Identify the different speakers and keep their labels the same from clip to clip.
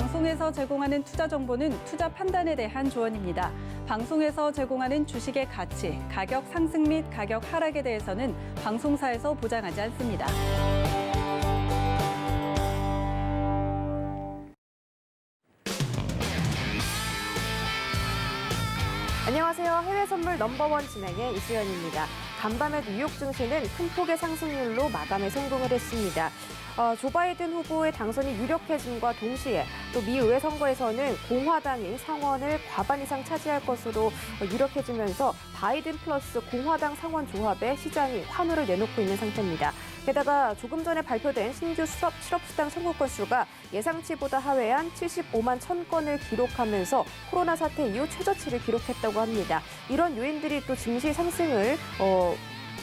Speaker 1: 방송에서 제공하는 투자 정보는 투자 판단에 대한 조언입니다. 방송에서 제공하는 주식의 가치, 가격 상승 및 가격 하락에 대해서는 방송사에서 보장하지 않습니다.
Speaker 2: 안녕하세요. 해외 선물 넘버원 진행의 이수연입니다. 간밤에 뉴욕 증시는 큰 폭의 상승률로 마감에 성공을 했습니다. 조 바이든 후보의 당선이 유력해짐과 동시에 또 미 의회 선거에서는 공화당이 상원을 과반 이상 차지할 것으로 유력해지면서 바이든 플러스 공화당 상원 조합에 시장이 환호를 내놓고 있는 상태입니다. 게다가 조금 전에 발표된 신규 실업수당 청구 건수가 예상치보다 하회한 75만 1,000건을 기록하면서 코로나 사태 이후 최저치를 기록했다고 합니다. 이런 요인들이 또 증시 상승을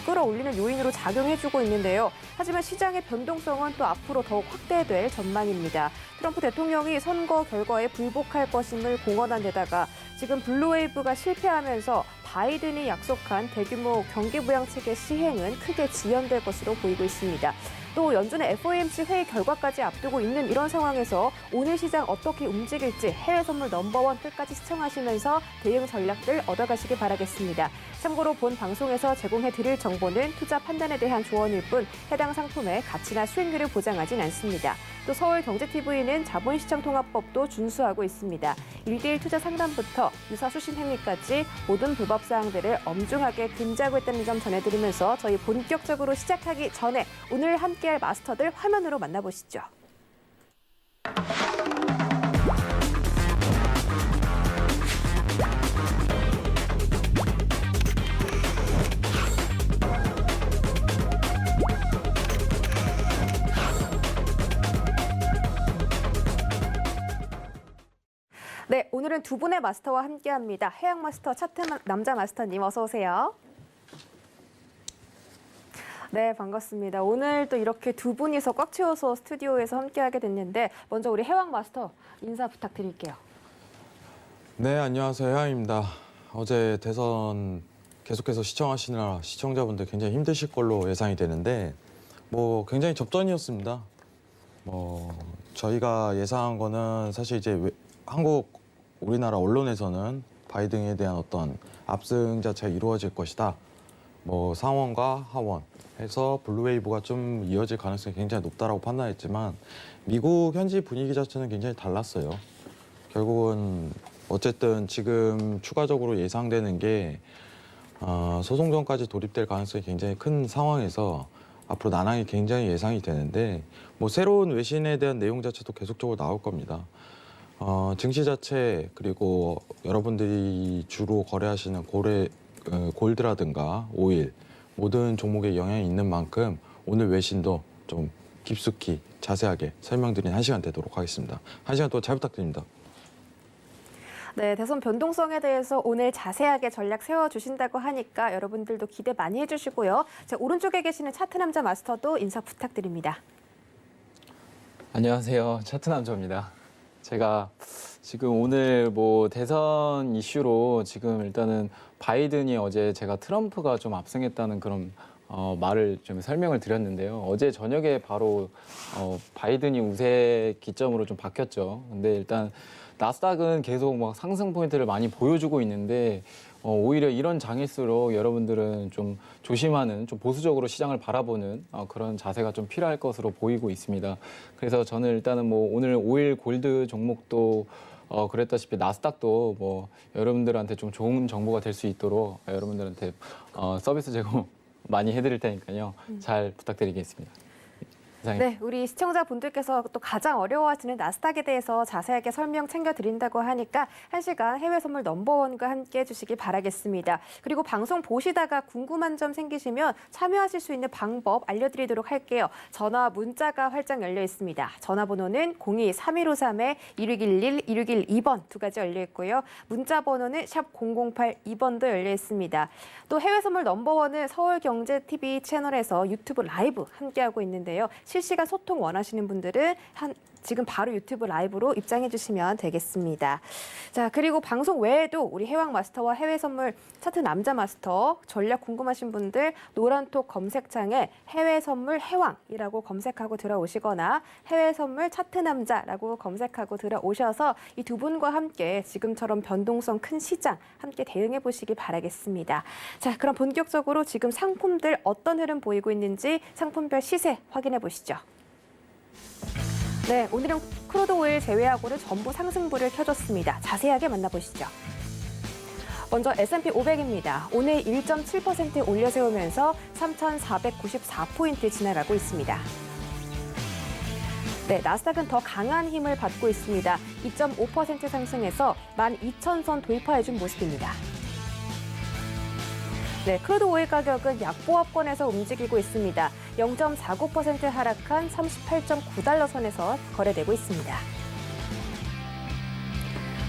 Speaker 2: 끌어올리는 요인으로 작용해주고 있는데요. 하지만 시장의 변동성은 또 앞으로 더욱 확대될 전망입니다. 트럼프 대통령이 선거 결과에 불복할 것임을 공언한 데다가 지금 블루웨이브가 실패하면서 바이든이 약속한 대규모 경기부양책의 시행은 크게 지연될 것으로 보이고 있습니다. 또 연준의 FOMC 회의 결과까지 앞두고 있는 이런 상황에서 오늘 시장 어떻게 움직일지 해외 선물 넘버원 끝까지 시청하시면서 대응 전략들 얻어가시기 바라겠습니다. 참고로 본 방송에서 제공해드릴 정보는 투자 판단에 대한 조언일 뿐 해당 상품의 가치나 수익률을 보장하진 않습니다. 또 서울경제TV는 자본시장통합법도 준수하고 있습니다. 1대1 투자 상담부터 유사 수신 행위까지 모든 불법 사항들을 엄중하게 금지하고 있다는 점 전해드리면서 저희 본격적으로 시작하기 전에 오늘 함께할 마스터들 화면으로 만나보시죠. 네, 오늘은 두 분의 마스터와 함께합니다. 해양 마스터 차트 남자 마스터님 어서 오세요. 네, 반갑습니다. 오늘 또 이렇게 두 분이서 꽉 채워서 스튜디오에서 함께하게 됐는데 먼저 우리 해양 마스터 인사 부탁드릴게요.
Speaker 3: 네, 안녕하세요. 해양입니다. 어제 대선 계속해서 시청하시느라 시청자분들 굉장히 힘드실 걸로 예상이 되는데 굉장히 접전이었습니다. 저희가 예상한 거는 사실 이제 우리나라 언론에서는 바이든에 대한 어떤 압승 자체가 이루어질 것이다. 상원과 하원 해서 블루웨이브가 좀 이어질 가능성이 굉장히 높다라고 판단했지만 미국 현지 분위기 자체는 굉장히 달랐어요. 결국은 어쨌든 지금 추가적으로 예상되는 게 소송전까지 돌입될 가능성이 굉장히 큰 상황에서 앞으로 난항이 굉장히 예상이 되는데 새로운 외신에 대한 내용 자체도 계속적으로 나올 겁니다. 증시 자체 그리고 여러분들이 주로 거래하시는 골드라든가 오일 모든 종목에 영향이 있는 만큼 오늘 외신도 좀 깊숙이 자세하게 설명드린 1시간 되도록 하겠습니다. 1시간 동안 잘 부탁드립니다.
Speaker 2: 네, 대선 변동성에 대해서 오늘 자세하게 전략 세워주신다고 하니까 여러분들도 기대 많이 해주시고요. 자, 오른쪽에 계시는 차트 남자 마스터도 인사 부탁드립니다.
Speaker 4: 안녕하세요. 차트 남자입니다. 제가 지금 오늘 대선 이슈로 지금 일단은 바이든이 어제 제가 트럼프가 좀 압승했다는 그런 말을 좀 설명을 드렸는데요. 어제 저녁에 바로 바이든이 우세 기점으로 좀 바뀌었죠. 근데 일단 나스닥은 계속 상승 포인트를 많이 보여주고 있는데 오히려 이런 장일수록 여러분들은 좀 조심하는, 좀 보수적으로 시장을 바라보는 그런 자세가 좀 필요할 것으로 보이고 있습니다. 그래서 저는 일단은 오늘 오일 골드 종목도 그랬다시피 나스닥도 여러분들한테 좀 좋은 정보가 될 수 있도록 여러분들한테 서비스 제공 많이 해드릴 테니까요. 잘 부탁드리겠습니다.
Speaker 2: 네, 우리 시청자분들께서 또 가장 어려워하시는 나스닥에 대해서 자세하게 설명 챙겨드린다고 하니까 1시간 해외 선물 넘버원과 함께 해주시기 바라겠습니다. 그리고 방송 보시다가 궁금한 점 생기시면 참여하실 수 있는 방법 알려드리도록 할게요. 전화 문자가 활짝 열려 있습니다. 전화번호는 02-3153-1611, 1612번 두 가지 열려 있고요. 문자 번호는 샵 0082번도 열려 있습니다. 또 해외 선물 넘버원은 서울경제TV 채널에서 유튜브 라이브 함께하고 있는데요. 실시간 소통 원하시는 분들은 지금 바로 유튜브 라이브로 입장해 주시면 되겠습니다. 자, 그리고 방송 외에도 우리 해왕 마스터와 해외 선물 차트 남자 마스터 전략 궁금하신 분들 노란톡 검색창에 해외 선물 해왕이라고 검색하고 들어오시거나 해외 선물 차트 남자라고 검색하고 들어오셔서 이 두 분과 함께 지금처럼 변동성 큰 시장 함께 대응해 보시기 바라겠습니다. 자, 그럼 본격적으로 지금 상품들 어떤 흐름 보이고 있는지 상품별 시세 확인해 보시죠. 네, 오늘은 크루드 오일 제외하고는 전부 상승불을 켜줬습니다. 자세하게 만나보시죠. 먼저 S&P 500입니다. 오늘 1.7% 올려 세우면서 3,494포인트 지나가고 있습니다. 네, 나스닥은 더 강한 힘을 받고 있습니다. 2.5% 상승해서 12,000선 돌파해준 모습입니다. 네, 크루드 오일 가격은 약보합권에서 움직이고 있습니다. 0.49% 하락한 38.9달러 선에서 거래되고 있습니다.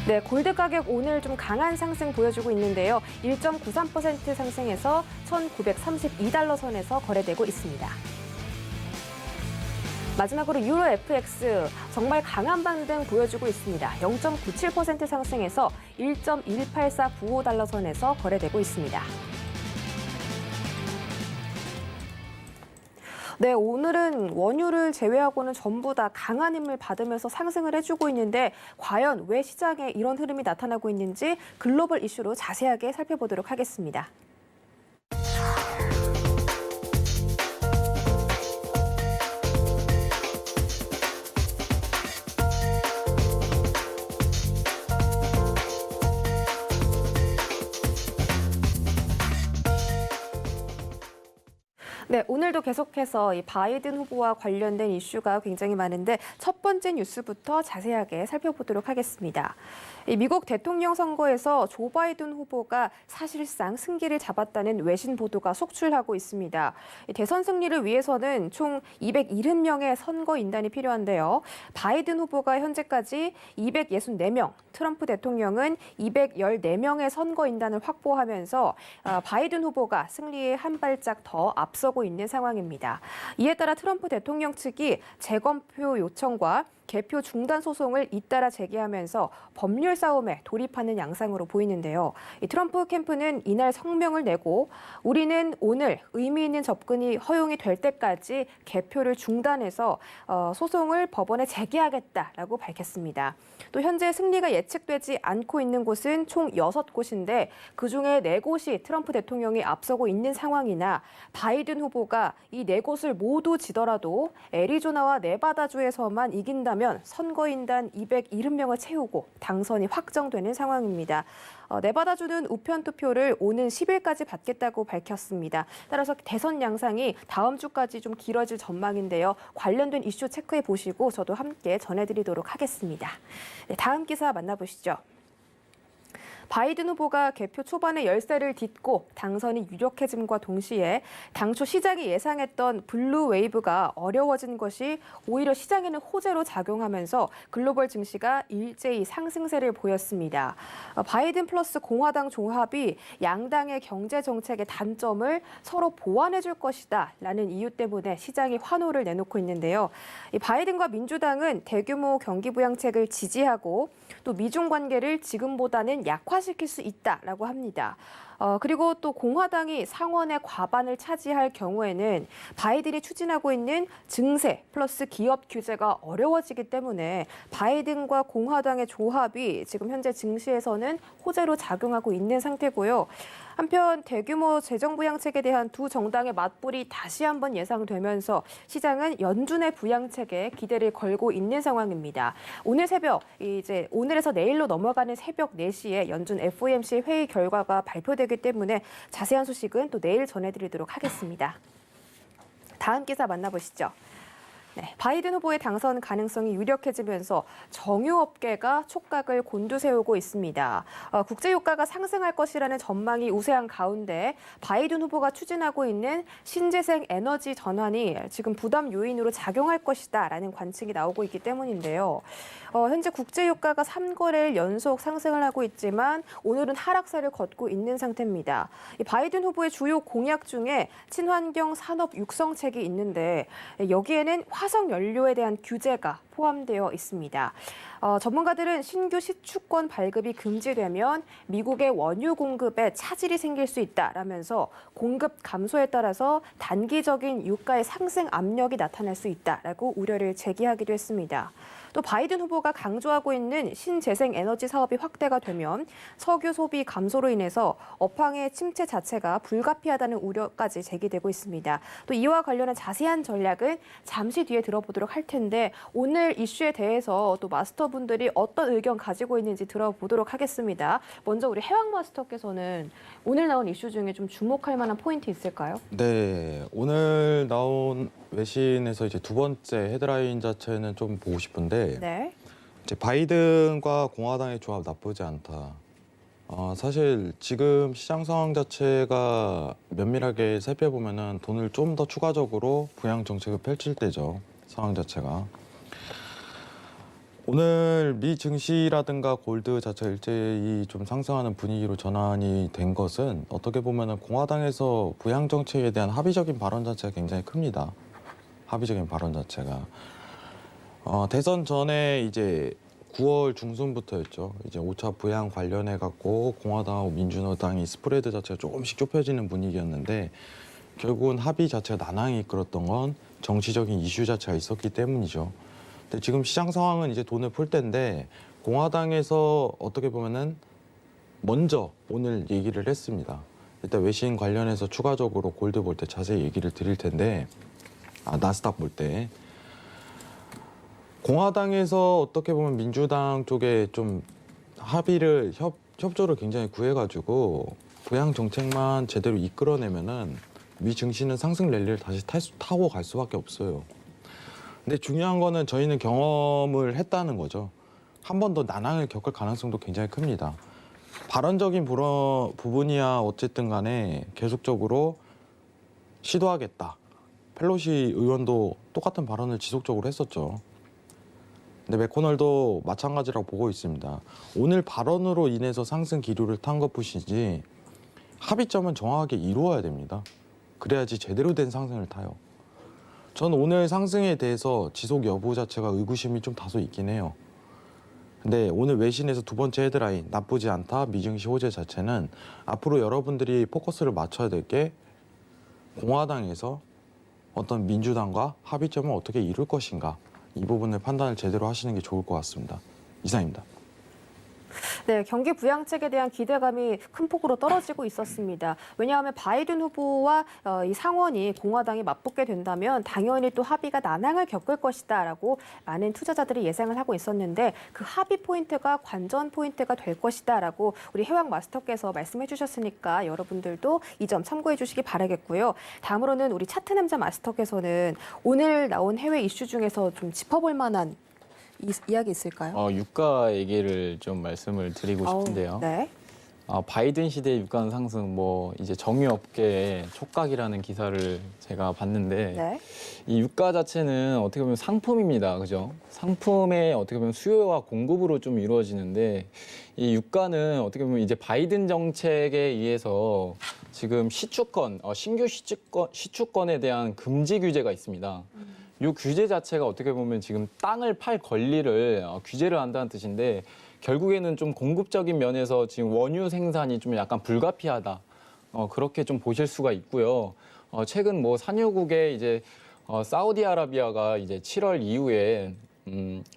Speaker 2: 네, 골드 가격 오늘 좀 강한 상승 보여주고 있는데요. 1.93% 상승해서 1,932달러 선에서 거래되고 있습니다. 마지막으로 유로 FX 정말 강한 반등 보여주고 있습니다. 0.97% 상승해서 1.18495달러 선에서 거래되고 있습니다. 네, 오늘은 원유를 제외하고는 전부 다 강한 힘을 받으면서 상승을 해주고 있는데 과연 왜 시장에 이런 흐름이 나타나고 있는지 글로벌 이슈로 자세하게 살펴보도록 하겠습니다. 네, 오늘도 계속해서 이 바이든 후보와 관련된 이슈가 굉장히 많은데 첫 번째 뉴스부터 자세하게 살펴보도록 하겠습니다. 이 미국 대통령 선거에서 조 바이든 후보가 사실상 승기를 잡았다는 외신 보도가 속출하고 있습니다. 대선 승리를 위해서는 총 270명의 선거인단이 필요한데요. 바이든 후보가 현재까지 264명, 트럼프 대통령은 214명의 선거인단을 확보하면서 바이든 후보가 승리에 한 발짝 더 앞서고 있는 상황입니다. 이에 따라 트럼프 대통령 측이 재검표 요청과 개표 중단 소송을 잇따라 제기하면서 법률 싸움에 돌입하는 양상으로 보이는데요. 이 트럼프 캠프는 이날 성명을 내고 우리는 오늘 의미 있는 접근이 허용이 될 때까지 개표를 중단해서 소송을 법원에 제기하겠다라고 밝혔습니다. 또 현재 승리가 예측되지 않고 있는 곳은 총 6곳인데 그중에 4곳이 트럼프 대통령이 앞서고 있는 상황이나 바이든 후보가 이 4곳을 모두 지더라도 애리조나와 네바다주에서만 이긴다면 선거인단 270명을 채우고 당선이 확정되는 상황입니다. 네바다주는 우편 투표를 오는 10일까지 받겠다고 밝혔습니다. 따라서 대선 양상이 다음 주까지 좀 길어질 전망인데요. 관련된 이슈 체크해 보시고 저도 함께 전해드리도록 하겠습니다. 네, 다음 기사 만나보시죠. 바이든 후보가 개표 초반에 열세를 딛고 당선이 유력해짐과 동시에 당초 시장이 예상했던 블루 웨이브가 어려워진 것이 오히려 시장에는 호재로 작용하면서 글로벌 증시가 일제히 상승세를 보였습니다. 바이든 플러스 공화당 조합이 양당의 경제 정책의 단점을 서로 보완해 줄 것이다 라는 이유 때문에 시장이 환호를 내놓고 있는데요. 바이든과 민주당은 대규모 경기 부양책을 지지하고 또 미중 관계를 지금보다는 약화시킬 수 있다라고 합니다. 그리고 또 공화당이 상원의 과반을 차지할 경우에는 바이든이 추진하고 있는 증세 플러스 기업 규제가 어려워지기 때문에 바이든과 공화당의 조합이 지금 현재 증시에서는 호재로 작용하고 있는 상태고요. 한편 대규모 재정 부양책에 대한 두 정당의 맞불이 다시 한번 예상되면서 시장은 연준의 부양책에 기대를 걸고 있는 상황입니다. 오늘 새벽 이제 오늘에서 내일로 넘어가는 새벽 4시에 연준 FOMC 회의 결과가 발표되기 때문에 자세한 소식은 또 내일 전해드리도록 하겠습니다. 다음 기사 만나보시죠. 네, 바이든 후보의 당선 가능성이 유력해지면서 정유업계가 촉각을 곤두세우고 있습니다. 국제유가가 상승할 것이라는 전망이 우세한 가운데 바이든 후보가 추진하고 있는 신재생 에너지 전환이 지금 부담 요인으로 작용할 것이다라는 관측이 나오고 있기 때문인데요. 현재 국제유가가 3거래일 연속 상승을 하고 있지만 오늘은 하락세를 걷고 있는 상태입니다. 이 바이든 후보의 주요 공약 중에 친환경 산업 육성책이 있는데 여기에는 화석 연료에 대한 규제가 포함되어 있습니다. 전문가들은 신규 시추권 발급이 금지되면 미국의 원유 공급에 차질이 생길 수 있다라면서 공급 감소에 따라서 단기적인 유가의 상승 압력이 나타날 수 있다라고 우려를 제기하기도 했습니다. 또 바이든 후보가 강조하고 있는 신재생 에너지 사업이 확대가 되면 석유 소비 감소로 인해서 업황의 침체 자체가 불가피하다는 우려까지 제기되고 있습니다. 또 이와 관련한 자세한 전략은 잠시 뒤에 들어보도록 할 텐데 오늘 이슈에 대해서 또 마스터분들이 어떤 의견 가지고 있는지 들어보도록 하겠습니다. 먼저 우리 해왕 마스터께서는 오늘 나온 이슈 중에 좀 주목할 만한 포인트 있을까요?
Speaker 3: 네, 오늘 나온 외신에서 이제 두 번째 헤드라인 자체는 좀 보고 싶은데
Speaker 2: 네.
Speaker 3: 이제 바이든과 공화당의 조합 나쁘지 않다. 사실 지금 시장 상황 자체가 면밀하게 살펴보면은 돈을 좀 더 추가적으로 부양 정책을 펼칠 때죠. 상황 자체가. 오늘 미 증시라든가 골드 자체가 일제히 좀 상승하는 분위기로 전환이 된 것은 어떻게 보면은 공화당에서 부양 정책에 대한 합의적인 발언 자체가 굉장히 큽니다. 합의적인 발언 자체가. 대선 전에 이제 9월 중순부터였죠. 이제 5차 부양 관련해 갖고 공화당하고 민주당이 스프레드 자체가 조금씩 좁혀지는 분위기였는데 결국은 합의 자체가 난항이 이끌었던 건 정치적인 이슈 자체가 있었기 때문이죠. 근데 지금 시장 상황은 이제 돈을 풀 때인데 공화당에서 어떻게 보면은 먼저 오늘 얘기를 했습니다. 일단 외신 관련해서 추가적으로 골드 볼 때 자세히 얘기를 드릴 텐데 나스닥 볼 때 공화당에서 어떻게 보면 민주당 쪽에 좀 합의를 협조를 굉장히 구해가지고 부양 정책만 제대로 이끌어내면은 미 증시는 상승 랠리를 다시 타고 갈 수밖에 없어요. 근데 중요한 거는 저희는 경험을 했다는 거죠. 한 번 더 난항을 겪을 가능성도 굉장히 큽니다. 발언적인 부분이야 어쨌든 간에 계속적으로 시도하겠다. 펠로시 의원도 똑같은 발언을 지속적으로 했었죠. 근데 맥코널도 마찬가지라고 보고 있습니다. 오늘 발언으로 인해서 상승 기류를 탄 것뿐이지 합의점은 정확하게 이루어야 됩니다. 그래야지 제대로 된 상승을 타요. 저는 오늘 상승에 대해서 지속 여부 자체가 의구심이 좀 다소 있긴 해요. 근데 오늘 외신에서 두 번째 헤드라인 나쁘지 않다 미증시 호재 자체는 앞으로 여러분들이 포커스를 맞춰야 될 게 공화당에서 어떤 민주당과 합의점을 어떻게 이룰 것인가 이 부분을 판단을 제대로 하시는 게 좋을 것 같습니다. 이상입니다.
Speaker 2: 네, 경기 부양책에 대한 기대감이 큰 폭으로 떨어지고 있었습니다. 왜냐하면 바이든 후보와 이 상원이 공화당이 맞붙게 된다면 당연히 또 합의가 난항을 겪을 것이다라고 많은 투자자들이 예상을 하고 있었는데 그 합의 포인트가 관전 포인트가 될 것이다라고 우리 해왕 마스터께서 말씀해 주셨으니까 여러분들도 이 점 참고해 주시기 바라겠고요. 다음으로는 우리 차트 남자 마스터께서는 오늘 나온 해외 이슈 중에서 좀 짚어볼 만한 이야기 있을까요?
Speaker 4: 유가 얘기를 좀 말씀을 드리고 싶은데요.
Speaker 2: 네.
Speaker 4: 바이든 시대 유가 상승, 이제 정유업계의 촉각이라는 기사를 제가 봤는데,
Speaker 2: 네.
Speaker 4: 이 유가 자체는 어떻게 보면 상품입니다. 그죠? 상품의 어떻게 보면 수요와 공급으로 좀 이루어지는데, 이 유가는 어떻게 보면 이제 바이든 정책에 의해서 지금 신규 시추권에 대한 금지 규제가 있습니다. 이 규제 자체가 어떻게 보면 지금 땅을 팔 권리를 규제를 한다는 뜻인데 결국에는 좀 공급적인 면에서 지금 원유 생산이 좀 약간 불가피하다. 그렇게 좀 보실 수가 있고요. 최근 산유국의 이제 사우디아라비아가 이제 7월 이후에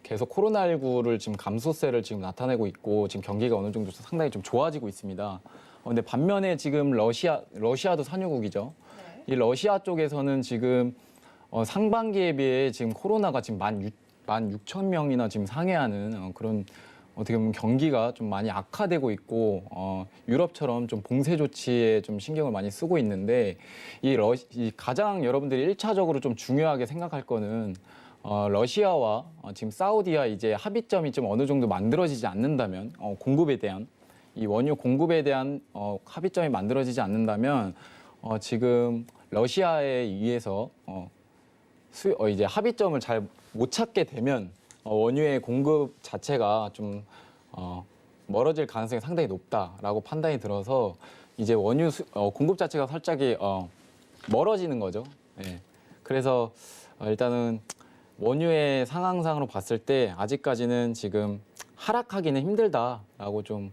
Speaker 4: 계속 코로나19를 지금 감소세를 지금 나타내고 있고 지금 경기가 어느 정도 상당히 좀 좋아지고 있습니다. 근데 반면에 지금 러시아도 산유국이죠. 이 러시아 쪽에서는 지금 상반기에 비해 지금 코로나가 지금 16,000명이나 지금 상회하는 그런 어떻게 보면 경기가 좀 많이 악화되고 있고 유럽처럼 좀 봉쇄 조치에 좀 신경을 많이 쓰고 있는데 이 가장 여러분들이 1차적으로 좀 중요하게 생각할 거는 러시아와 지금 사우디와 이제 합의점이 좀 어느 정도 만들어지지 않는다면 공급에 대한 이 원유 공급에 대한 합의점이 만들어지지 않는다면 지금 러시아에 의해서 이제 합의점을 잘 못 찾게 되면 원유의 공급 자체가 좀 멀어질 가능성이 상당히 높다라고 판단이 들어서 이제 원유 공급 자체가 살짝이 멀어지는 거죠. 예. 그래서 일단은 원유의 상황상으로 봤을 때 아직까지는 지금 하락하기는 힘들다라고 좀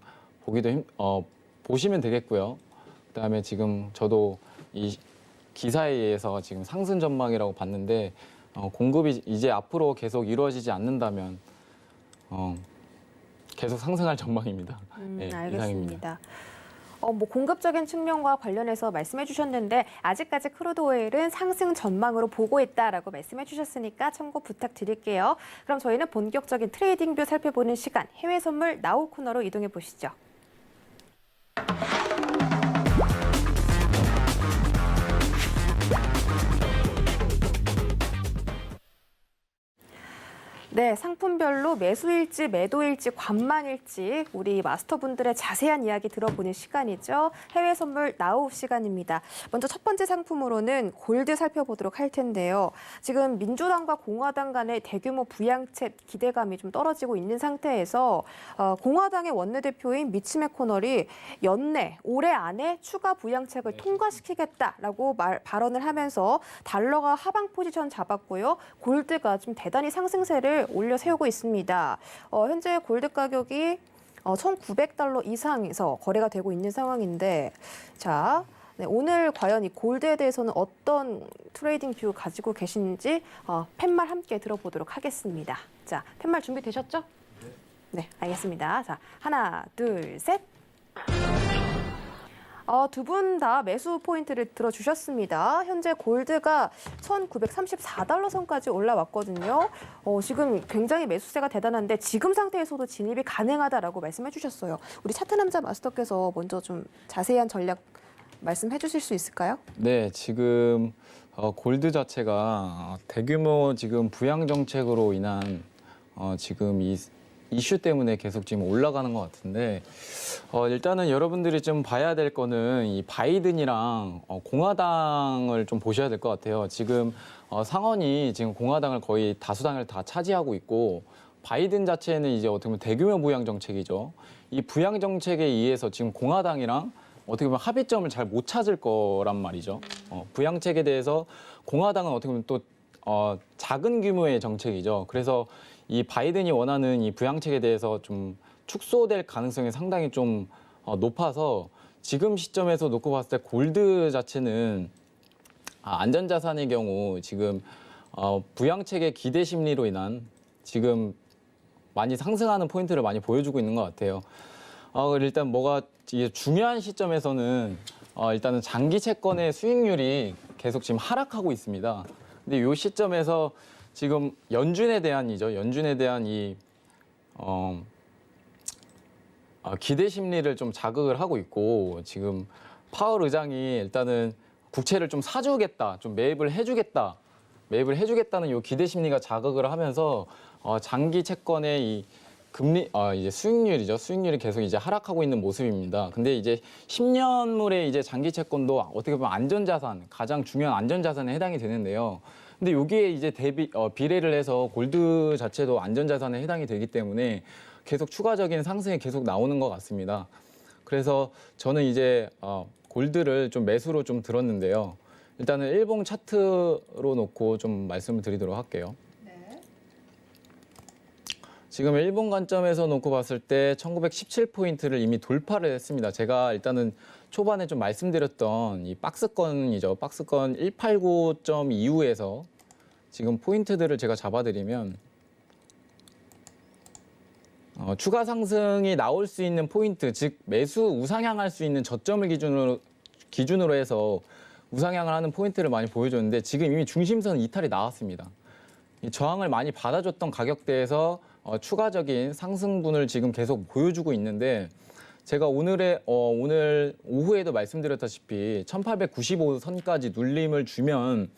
Speaker 4: 보시면 되겠고요. 그다음에 지금 저도 이 기사에 의해서 지금 상승 전망이라고 봤는데 공급이 이제 앞으로 계속 이루어지지 않는다면 계속 상승할 전망입니다. 네, 이상입니다.
Speaker 2: 알겠습니다. 뭐 공급적인 측면과 관련해서 말씀해 주셨는데 아직까지 크루드 오일은 상승 전망으로 보고 있다라고 말씀해 주셨으니까 참고 부탁드릴게요. 그럼 저희는 본격적인 트레이딩 뷰 살펴보는 시간 해외 선물 나우 코너로 이동해 보시죠. 네, 상품별로 매수일지, 매도일지, 관망일지 우리 마스터분들의 자세한 이야기 들어보는 시간이죠. 해외 선물 나우 시간입니다. 먼저 첫 번째 상품으로는 골드 살펴보도록 할 텐데요. 지금 민주당과 공화당 간의 대규모 부양책 기대감이 좀 떨어지고 있는 상태에서 공화당의 원내대표인 미치 매코널이 연내, 올해 안에 추가 부양책을 통과시키겠다라고 발언을 하면서 달러가 하방 포지션 잡았고요. 골드가 좀 대단히 상승세를 올려 세우고 있습니다. 현재 골드 가격이 $1,900 이상에서 거래가 되고 있는 상황인데, 자, 네, 오늘 과연 이 골드에 대해서는 어떤 트레이딩 뷰 가지고 계신지 팻말 함께 들어보도록 하겠습니다. 자, 팻말 준비되셨죠? 네, 알겠습니다. 자, 하나, 둘, 셋. 두 분 다 매수 포인트를 들어주셨습니다. 현재 골드가 $1,934 선까지 올라왔거든요. 지금 굉장히 매수세가 대단한데 지금 상태에서도 진입이 가능하다라고 말씀해 주셨어요. 우리 차트 남자 마스터께서 먼저 좀 자세한 전략 말씀해 주실 수 있을까요?
Speaker 4: 네, 지금 골드 자체가 대규모 지금 부양 정책으로 인한 지금 이 이슈 때문에 계속 지금 올라가는 것 같은데 일단은 여러분들이 좀 봐야 될 거는 이 바이든이랑 공화당을 좀 보셔야 될 것 같아요. 지금 상원이 지금 공화당을 거의 다수당을 다 차지하고 있고 바이든 자체는 이제 어떻게 보면 대규모 부양 정책이죠. 이 부양 정책에 의해서 지금 공화당이랑 어떻게 보면 합의점을 잘 못 찾을 거란 말이죠. 부양책에 대해서 공화당은 어떻게 보면 또 작은 규모의 정책이죠. 그래서 이 바이든이 원하는 이 부양책에 대해서 좀 축소될 가능성이 상당히 좀 높아서 지금 시점에서 놓고 봤을 때 골드 자체는 안전자산의 경우 지금 부양책의 기대 심리로 인한 지금 많이 상승하는 포인트를 많이 보여주고 있는 것 같아요. 일단 뭐가 이게 중요한 시점에서는 일단은 장기 채권의 수익률이 계속 지금 하락하고 있습니다. 근데 이 시점에서 지금 연준에 대한 이 기대 심리를 좀 자극을 하고 있고 지금 파월 의장이 일단은 국채를 좀 사주겠다, 좀 매입을 해주겠다는 이 기대 심리가 자극을 하면서 장기 채권의 이 금리 이제 수익률이 계속 이제 하락하고 있는 모습입니다. 근데 이제 10년물의 이제 장기 채권도 어떻게 보면 안전자산, 가장 중요한 안전자산에 해당이 되는데요. 근데 여기에 이제 비례를 해서 골드 자체도 안전자산에 해당이 되기 때문에 계속 추가적인 상승이 계속 나오는 것 같습니다. 그래서 저는 이제 골드를 좀 매수로 좀 들었는데요. 일단은 일봉 차트로 놓고 좀 말씀을 드리도록 할게요. 지금 일본 관점에서 놓고 봤을 때 1917포인트를 이미 돌파를 했습니다. 제가 일단은 초반에 좀 말씀드렸던 이 박스권이죠. 박스권 189.25에서 지금 포인트들을 제가 잡아드리면 추가 상승이 나올 수 있는 포인트, 즉 매수 우상향할 수 있는 저점을 기준으로 해서 우상향을 하는 포인트를 많이 보여줬는데 지금 이미 중심선 이탈이 나왔습니다. 이 저항을 많이 받아줬던 가격대에서 추가적인 상승분을 지금 계속 보여주고 있는데 제가 오늘 오후에도 말씀드렸다시피 1895선까지 눌림을 주면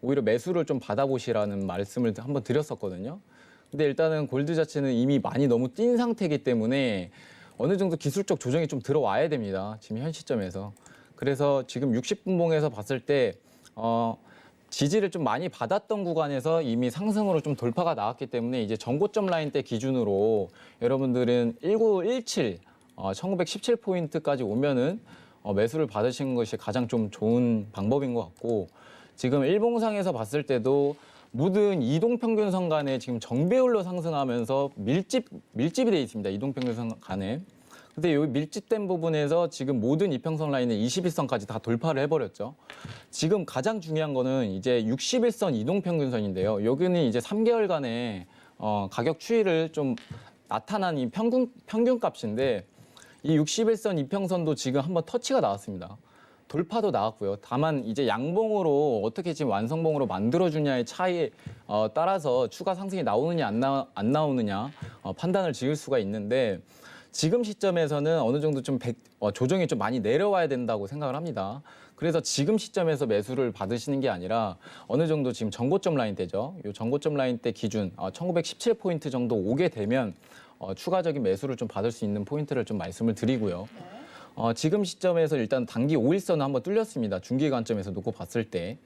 Speaker 4: 오히려 매수를 좀 받아보시라는 말씀을 한번 드렸었거든요. 근데 일단은 골드 자체는 이미 많이 너무 뛴 상태이기 때문에 어느 정도 기술적 조정이 좀 들어와야 됩니다. 지금 현 시점에서. 그래서 지금 60분봉에서 봤을 때 지지를 좀 많이 받았던 구간에서 이미 상승으로 좀 돌파가 나왔기 때문에 이제 전고점 라인 때 기준으로 여러분들은 1917, 1917포인트까지 오면은 매수를 받으시는 것이 가장 좀 좋은 방법인 것 같고 지금 일봉상에서 봤을 때도 모든 이동평균선 간에 지금 정배율로 상승하면서 밀집이 돼 있습니다. 이동평균선 간에. 근데 여기 밀집된 부분에서 지금 모든 이평선 라인은 21선까지 다 돌파를 해버렸죠. 지금 가장 중요한 거는 이제 61선 이동평균선인데요. 여기는 이제 3개월간의 가격 추이를 좀 나타난 이 평균 값인데 이 61선 이평선도 지금 한번 터치가 나왔습니다. 돌파도 나왔고요. 다만 이제 양봉으로 어떻게 지금 완성봉으로 만들어주냐의 차이에 따라서 추가 상승이 나오느냐 안 나오느냐 판단을 지을 수가 있는데 지금 시점에서는 어느 정도 좀 조정이 좀 많이 내려와야 된다고 생각을 합니다. 그래서 지금 시점에서 매수를 받으시는 게 아니라 어느 정도 지금 전고점 라인 때죠. 이 전고점 라인 때 기준 1917포인트 정도 오게 되면 추가적인 매수를 좀 받을 수 있는 포인트를 좀 말씀을 드리고요. 지금 시점에서 일단 단기 5일선을 한번 뚫렸습니다. 중기 관점에서 놓고 봤을 때.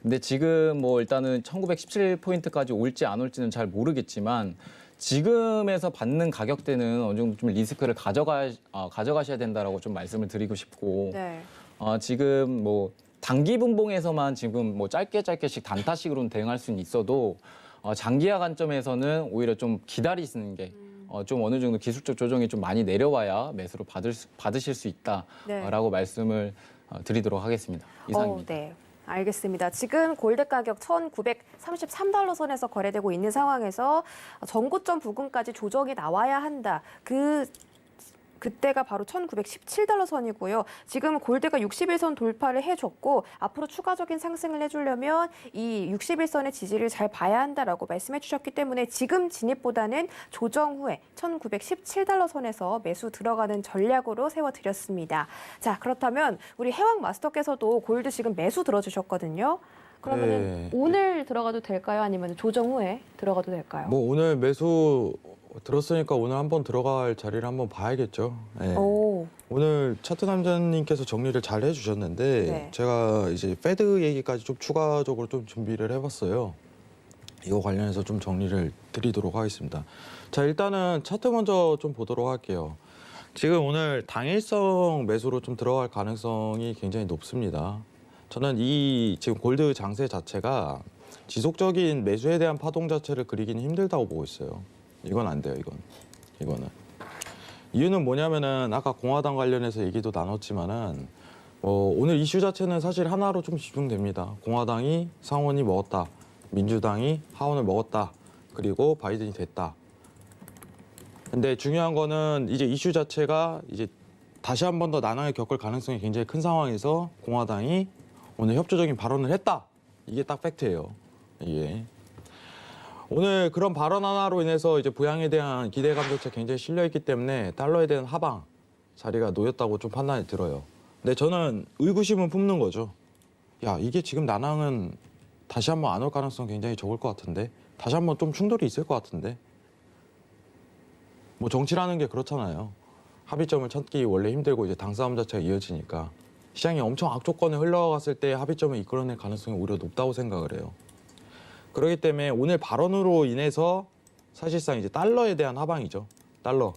Speaker 4: 근데 지금 뭐 일단은 1917포인트까지 올지 안 올지는 잘 모르겠지만 지금에서 받는 가격대는 어느 정도 좀 리스크를 가져가셔야 된다라고 좀 말씀을 드리고 싶고
Speaker 2: 네.
Speaker 4: 지금 뭐 단기 분봉에서만 지금 뭐 짧게씩 단타식으로는 대응할 수는 있어도 장기화 관점에서는 오히려 좀 기다리시는 게 좀 어느 정도 기술적 조정이 좀 많이 내려와야 매수로 받으실 수 있다라고 말씀을 드리도록 하겠습니다. 이상입니다.
Speaker 2: 네. 알겠습니다. 지금 골드 가격 1,933달러 선에서 거래되고 있는 상황에서 전고점 부근까지 조정이 나와야 한다. 그때가 바로 1,917달러 선이고요. 지금 골드가 61선 돌파를 해줬고 앞으로 추가적인 상승을 해주려면 이 61선의 지지를 잘 봐야 한다라고 말씀해 주셨기 때문에 지금 진입보다는 조정 후에 1,917달러 선에서 매수 들어가는 전략으로 세워드렸습니다. 자, 그렇다면 우리 해왕 마스터께서도 골드 지금 매수 들어주셨거든요. 그러면
Speaker 3: 네.
Speaker 2: 오늘 들어가도 될까요? 아니면 조정 후에 들어가도 될까요?
Speaker 3: 뭐 오늘 매수 들었으니까 오늘 한번 들어갈 자리를 한번 봐야겠죠. 네.
Speaker 2: 오,
Speaker 3: 오늘 차트 남자님께서 정리를 잘 해주셨는데
Speaker 2: 네.
Speaker 3: 제가 이제 패드 얘기까지 좀 추가적으로 좀 준비를 해봤어요. 이거 관련해서 좀 정리를 드리도록 하겠습니다. 자, 일단은 차트 먼저 좀 보도록 할게요. 지금 오늘 당일성 매수로 좀 들어갈 가능성이 굉장히 높습니다. 저는 이 지금 골드 장세 자체가 지속적인 매수에 대한 파동 자체를 그리기는 힘들다고 보고 있어요. 이건 안 돼요, 이거는. 이유는 뭐냐면은 아까 공화당 관련해서 얘기도 나눴지만은 오늘 이슈 자체는 사실 하나로 좀 집중됩니다. 공화당이 상원이 먹었다. 민주당이 하원을 먹었다. 그리고 바이든이 됐다. 근데 중요한 거는 이제 이슈 자체가 이제 다시 한 번 더 난항을 겪을 가능성이 굉장히 큰 상황에서 공화당이 오늘 협조적인 발언을 했다. 이게 딱 팩트예요. 이게. 오늘 그런 발언 하나로 인해서 이제 부양에 대한 기대감 자체 굉장히 실려있기 때문에 달러에 대한 하방 자리가 놓였다고 좀 판단이 들어요. 근데 저는 의구심은 품는 거죠. 야, 이게 지금 난항은 다시 한번 안 올 가능성 굉장히 적을 것 같은데, 다시 한번 좀 충돌이 있을 것 같은데. 뭐 정치라는 게 그렇잖아요. 합의점을 찾기 원래 힘들고 이제 당 싸움 자체가 이어지니까 시장이 엄청 악조건에 흘러갔을 때 합의점을 이끌어낼 가능성이 오히려 높다고 생각을 해요. 그렇기 때문에 오늘 발언으로 인해서 사실상 이제 달러에 대한 하방이죠. 달러.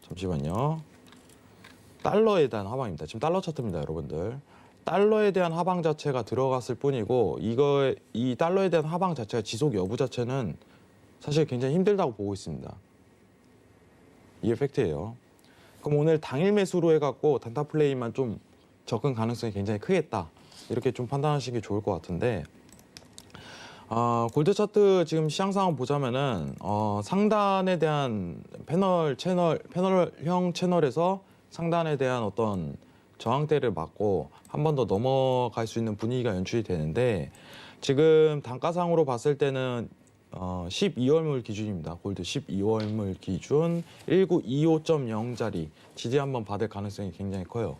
Speaker 3: 잠시만요. 달러에 대한 하방입니다. 지금 달러 차트입니다, 여러분들. 달러에 대한 하방 자체가 들어갔을 뿐이고 이 달러에 대한 하방 자체가 지속 여부 자체는 사실 굉장히 힘들다고 보고 있습니다. 이게 팩트예요. 그럼 오늘 당일 매수로 해갖고 단타 플레이만 좀 접근 가능성이 굉장히 크겠다. 이렇게 좀 판단하시는 게 좋을 것 같은데 골드 차트 지금 시장 상황 보자면은 상단에 대한 패널형 채널에서 상단에 대한 어떤 저항대를 맞고 한 번 더 넘어갈 수 있는 분위기가 연출이 되는데 지금 단가상으로 봤을 때는 12월물 기준입니다. 골드 12월물 기준 1925.0짜리 지지 한번 받을 가능성이 굉장히 커요.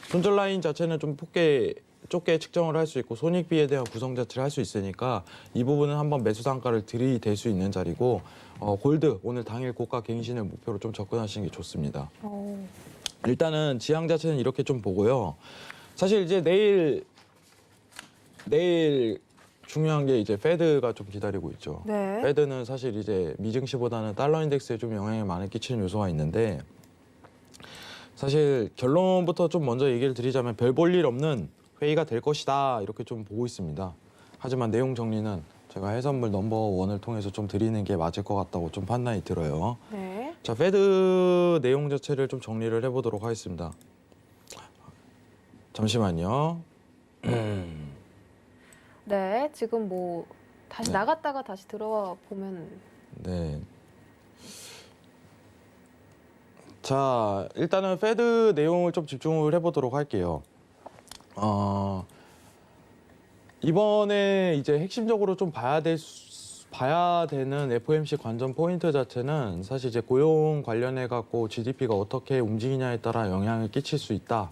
Speaker 3: 손절 라인 자체는 좀 폭게 좁게 측정을 할 수 있고 손익비에 대한 구성 자체를 할 수 있으니까 이 부분은 한번 매수 단가를 들이댈 수 있는 자리고 골드 오늘 당일 고가 갱신을 목표로 좀 접근하시는 게 좋습니다. 일단은 지향 자체는 이렇게 좀 보고요. 사실 이제 내일 중요한 게 이제 페드가 좀 기다리고 있죠.
Speaker 2: 네.
Speaker 3: 페드는 사실 이제 미증시보다는 달러 인덱스에 좀 영향을 많이 끼치는 요소가 있는데 사실 결론부터 좀 먼저 얘기를 드리자면 별 볼 일 없는 회의가 될 것이다 이렇게 좀 보고 있습니다. 하지만 내용 정리는 제가 해산물 넘버원을 통해서 좀 드리는 게 맞을 것 같다고 좀 판단이 들어요.
Speaker 2: 네.
Speaker 3: 자, 페드 내용 자체를 좀 정리를 해보도록 하겠습니다. 잠시만요.
Speaker 2: 네. 지금 뭐 다시
Speaker 3: 네.
Speaker 2: 나갔다가 다시 들어와 보면
Speaker 3: 네. 자, 일단은 페드 내용을 좀 집중을 해보도록 할게요. 이번에 이제 핵심적으로 좀 봐야 되는 FOMC 관전 포인트 자체는 사실 이제 고용 관련해 갖고 GDP가 어떻게 움직이냐에 따라 영향을 끼칠 수 있다.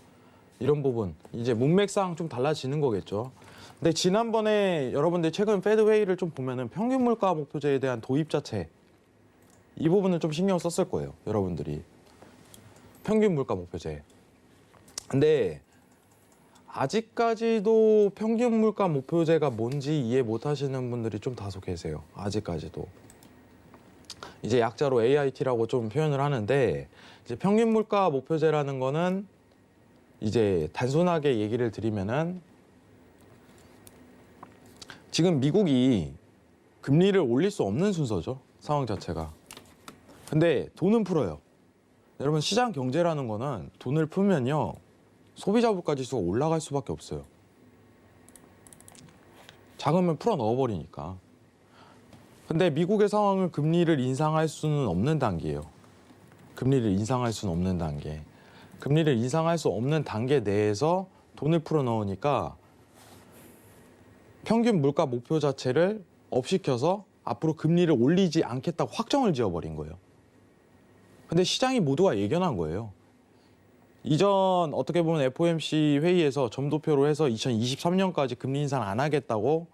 Speaker 3: 이런 부분 이제 문맥상 좀 달라지는 거겠죠. 근데 지난번에 여러분들 최근 페드 회의를 좀 보면은 평균 물가 목표제에 대한 도입 자체 이 부분을 좀 신경 썼을 거예요, 여러분들이. 평균 물가 목표제. 근데 아직까지도 평균 물가 목표제가 뭔지 이해 못 하시는 분들이 좀 다소 계세요. 아직까지도. 이제 약자로 AIT라고 좀 표현을 하는데 이제 평균 물가 목표제라는 거는 이제 단순하게 얘기를 드리면은 지금 미국이 금리를 올릴 수 없는 순서죠. 상황 자체가. 근데 돈은 풀어요. 여러분 시장 경제라는 거는 돈을 풀면요. 소비자 물가 지수가 올라갈 수밖에 없어요. 작으면 풀어 넣어버리니까. 근데 미국의 상황은 금리를 인상할 수는 없는 단계예요. 금리를 인상할 수는 없는 단계. 금리를 인상할 수 없는 단계 내에서 돈을 풀어 넣으니까 평균 물가 목표 자체를 업시켜서 앞으로 금리를 올리지 않겠다고 확정을 지어버린 거예요. 근데 시장이 모두가 예견한 거예요. 이전 어떻게 보면 FOMC 회의에서 점도표로 해서 2023년까지 금리 인상 안 하겠다고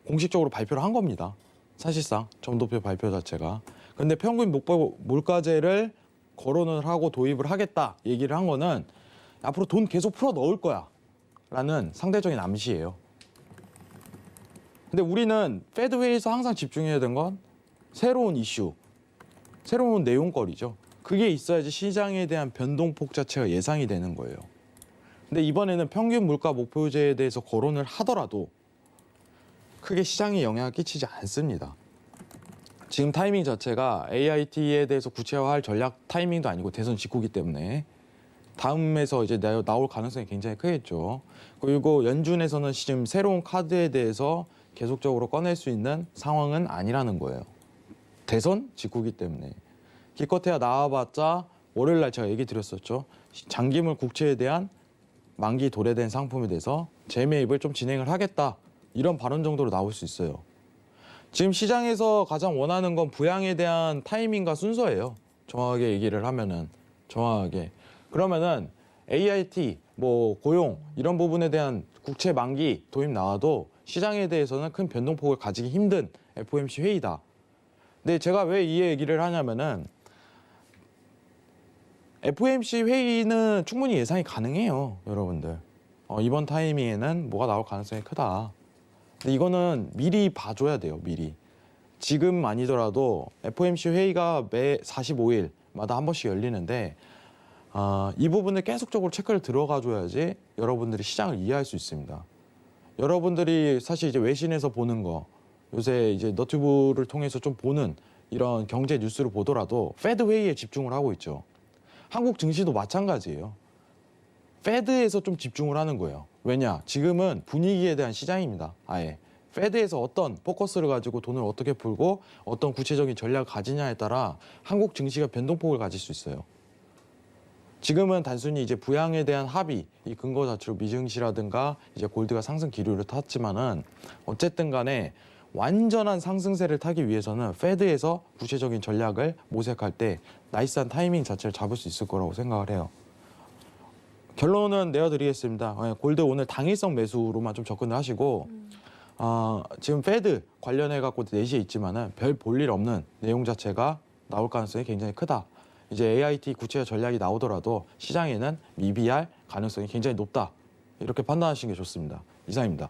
Speaker 3: 공식적으로 발표를 한 겁니다. 사실상 점도표 발표 자체가. 근데 평균 목표 물가제를 거론을 하고 도입을 하겠다 얘기를 한 거는 앞으로 돈 계속 풀어 넣을 거야 라는 상대적인 암시예요. 근데 우리는 페드 회의에서 항상 집중해야 되는 건 새로운 이슈, 새로운 내용거리죠. 그게 있어야지 시장에 대한 변동폭 자체가 예상이 되는 거예요. 근데 이번에는 평균 물가 목표제에 대해서 거론을 하더라도 크게 시장에 영향을 끼치지 않습니다. 지금 타이밍 자체가 AIT에 대해서 구체화할 전략 타이밍도 아니고 대선 직후기 때문에 다음에서 이제 나올 가능성이 굉장히 크겠죠. 그리고 연준에서는 지금 새로운 카드에 대해서 계속적으로 꺼낼 수 있는 상황은 아니라는 거예요. 대선 직후기 때문에. 기껏해야 나와봤자 월요일날 제가 얘기 드렸었죠. 장기물 국채에 대한 만기 도래된 상품에 대해서 재매입을 좀 진행을 하겠다. 이런 발언 정도로 나올 수 있어요. 지금 시장에서 가장 원하는 건 부양에 대한 타이밍과 순서예요. 정확하게 얘기를 하면은. 정확하게. 그러면은 AIT, 뭐 고용 이런 부분에 대한 국채 만기 도입 나와도 시장에 대해서는 큰 변동폭을 가지기 힘든 FOMC 회의다. 근데 제가 왜 이 얘기를 하냐면은 FOMC 회의는 충분히 예상이 가능해요, 여러분들. 이번 타이밍에는 뭐가 나올 가능성이 크다. 근데 이거는 미리 봐줘야 돼요, 미리. 지금 아니더라도 FOMC 회의가 매 45일마다 한 번씩 열리는데 이 부분을 계속적으로 체크를 들어가줘야지 여러분들이 시장을 이해할 수 있습니다. 여러분들이 사실 이제 외신에서 보는 거, 요새 이제 너튜브를 통해서 좀 보는 이런 경제 뉴스를 보더라도 페드 회의에 집중을 하고 있죠. 한국 증시도 마찬가지예요. 페드에서 좀 집중을 하는 거예요. 왜냐? 지금은 분위기에 대한 시장입니다. 아예. 페드에서 어떤 포커스를 가지고 돈을 어떻게 풀고 어떤 구체적인 전략을 가지냐에 따라 한국 증시가 변동폭을 가질 수 있어요. 지금은 단순히 이제 부양에 대한 합의, 이 근거 자체로 미증시라든가 이제 골드가 상승 기류를 탔지만은 어쨌든 간에 완전한 상승세를 타기 위해서는 페드에서 구체적인 전략을 모색할 때 나이스한 타이밍 자체를 잡을 수 있을 거라고 생각을 해요. 결론은 내어드리겠습니다. 골드 오늘 당일성 매수로만 좀 접근을 하시고 지금 페드 관련해 갖고 4시에 있지만은 별 볼 일 없는 내용 자체가 나올 가능성이 굉장히 크다. 이제 AIT 구체적 전략이 나오더라도 시장에는 미비할 가능성이 굉장히 높다. 이렇게 판단하시는 게 좋습니다. 이상입니다.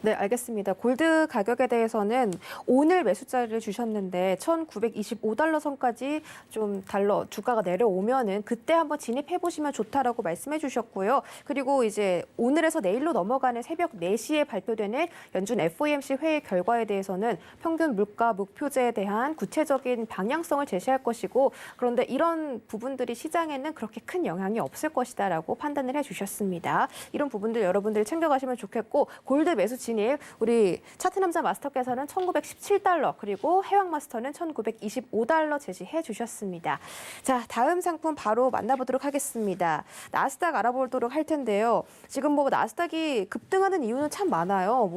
Speaker 2: 네, 알겠습니다. 골드 가격에 대해서는 오늘 매수자를 주셨는데 1,925달러 선까지 좀 달러 주가가 내려오면은 그때 한번 진입해 보시면 좋다라고 말씀해 주셨고요. 그리고 이제 오늘에서 내일로 넘어가는 새벽 4시에 발표되는 연준 FOMC 회의 결과에 대해서는 평균 물가 목표제에 대한 구체적인 방향성을 제시할 것이고 그런데 이런 부분들이 시장에는 그렇게 큰 영향이 없을 것이다라고 판단을 해 주셨습니다. 이런 부분들 여러분들이 챙겨가시면 좋겠고 골드 매수 진입 우리 차트 남자 마스터께서는 1,917달러 그리고 해왕 마스터는 1,925달러 제시해 주셨습니다. 자, 다음 상품 바로 만나보도록 하겠습니다. 나스닥 알아보도록 할 텐데요. 지금 뭐 나스닥이 급등하는 이유는 참 많아요.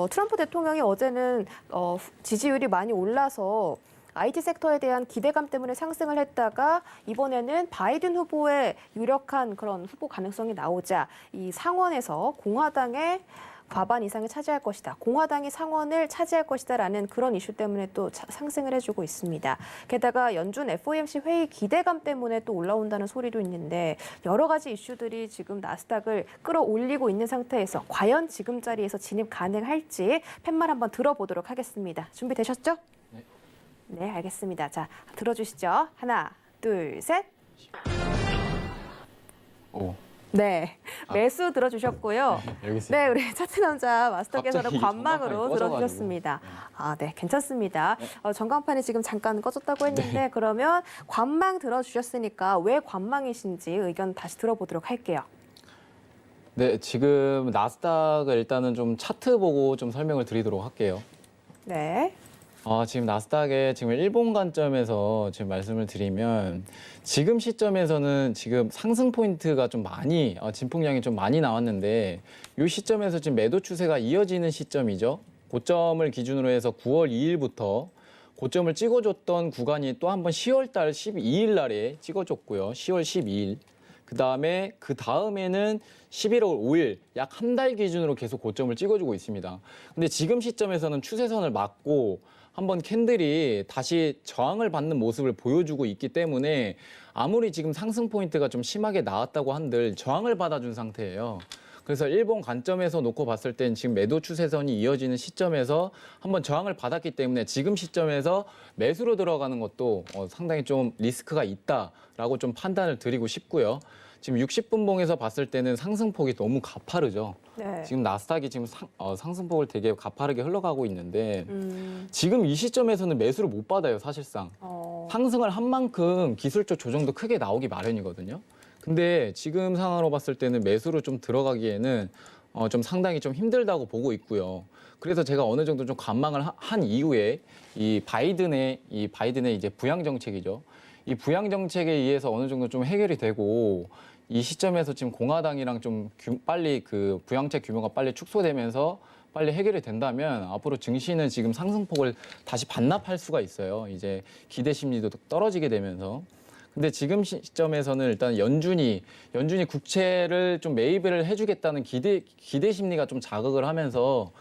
Speaker 2: 트럼프 대통령이 어제는 지지율이 많이 올라서 IT 섹터에 대한 기대감 때문에 상승을 했다가 이번에는 바이든 후보의 유력한 그런 후보 가능성이 나오자 이 상원에서 공화당의 과반 이상을 차지할 것이다. 공화당이 상원을 차지할 것이다라는 그런 이슈 때문에 또 상승을 해주고 있습니다. 게다가 연준 FOMC 회의 기대감 때문에 또 올라온다는 소리도 있는데 여러 가지 이슈들이 지금 나스닥을 끌어올리고 있는 상태에서 과연 지금 자리에서 진입 가능할지 팻말 한번 들어보도록 하겠습니다. 준비되셨죠?
Speaker 4: 네.
Speaker 2: 네, 알겠습니다. 자, 들어주시죠. 하나, 둘, 셋.
Speaker 4: 오.
Speaker 2: 네, 매수 들어주셨고요.
Speaker 4: 여기 있습니다.
Speaker 2: 네, 우리 차트 남자 마스터께서는
Speaker 4: 갑자기
Speaker 2: 관망으로
Speaker 4: 전광판이 꺼져가지고.
Speaker 2: 들어주셨습니다. 아, 네, 괜찮습니다.
Speaker 4: 네.
Speaker 2: 전광판이 지금 잠깐 꺼졌다고 했는데 그러면 관망 들어주셨으니까 왜 관망이신지 의견 다시 들어보도록 할게요.
Speaker 4: 네, 지금 나스닥을 일단은 좀 차트 보고 좀 설명을 드리도록 할게요.
Speaker 2: 네,
Speaker 4: 지금 나스닥의 지금 일본 관점에서 지금 말씀을 드리면 지금 시점에서는 지금 상승 포인트가 좀 많이 진폭량이 좀 많이 나왔는데 이 시점에서 지금 매도 추세가 이어지는 시점이죠. 고점을 기준으로 해서 9월 2일부터 고점을 찍어줬던 구간이 또 한 번 10월 달 12일 날에 찍어줬고요. 10월 12일. 그 다음에는 11월 5일 약 한 달 기준으로 계속 고점을 찍어주고 있습니다. 근데 지금 시점에서는 추세선을 맞고 한번 캔들이 다시 저항을 받는 모습을 보여주고 있기 때문에 아무리 지금 상승 포인트가 좀 심하게 나왔다고 한들 저항을 받아준 상태예요. 그래서 일본 관점에서 놓고 봤을 땐 지금 매도 추세선이 이어지는 시점에서 한번 저항을 받았기 때문에 지금 시점에서 매수로 들어가는 것도 상당히 좀 리스크가 있다라고 좀 판단을 드리고 싶고요. 지금 60분봉에서 봤을 때는 상승폭이 너무 가파르죠.
Speaker 2: 네.
Speaker 4: 지금 나스닥이 지금 상승폭을 되게 가파르게 흘러가고 있는데 지금 이 시점에서는 매수를 못 받아요, 사실상. 상승을 한 만큼 기술적 조정도 크게 나오기 마련이거든요. 근데 지금 상황으로 봤을 때는 매수로 좀 들어가기에는 좀 상당히 좀 힘들다고 보고 있고요. 그래서 제가 어느 정도 좀 관망을 한 이후에 이 바이든의 이제 부양 정책이죠. 이 부양 정책에 의해서 어느 정도 좀 해결이 되고 이 시점에서 지금 공화당이랑 좀 빨리 그 부양책 규모가 빨리 축소되면서 빨리 해결이 된다면 앞으로 증시는 지금 상승폭을 다시 반납할 수가 있어요. 이제 기대 심리도 떨어지게 되면서. 근데 지금 시점에서는 일단 연준이 국채를 좀 매입을 해주겠다는 기대 심리가 좀 자극을 하면서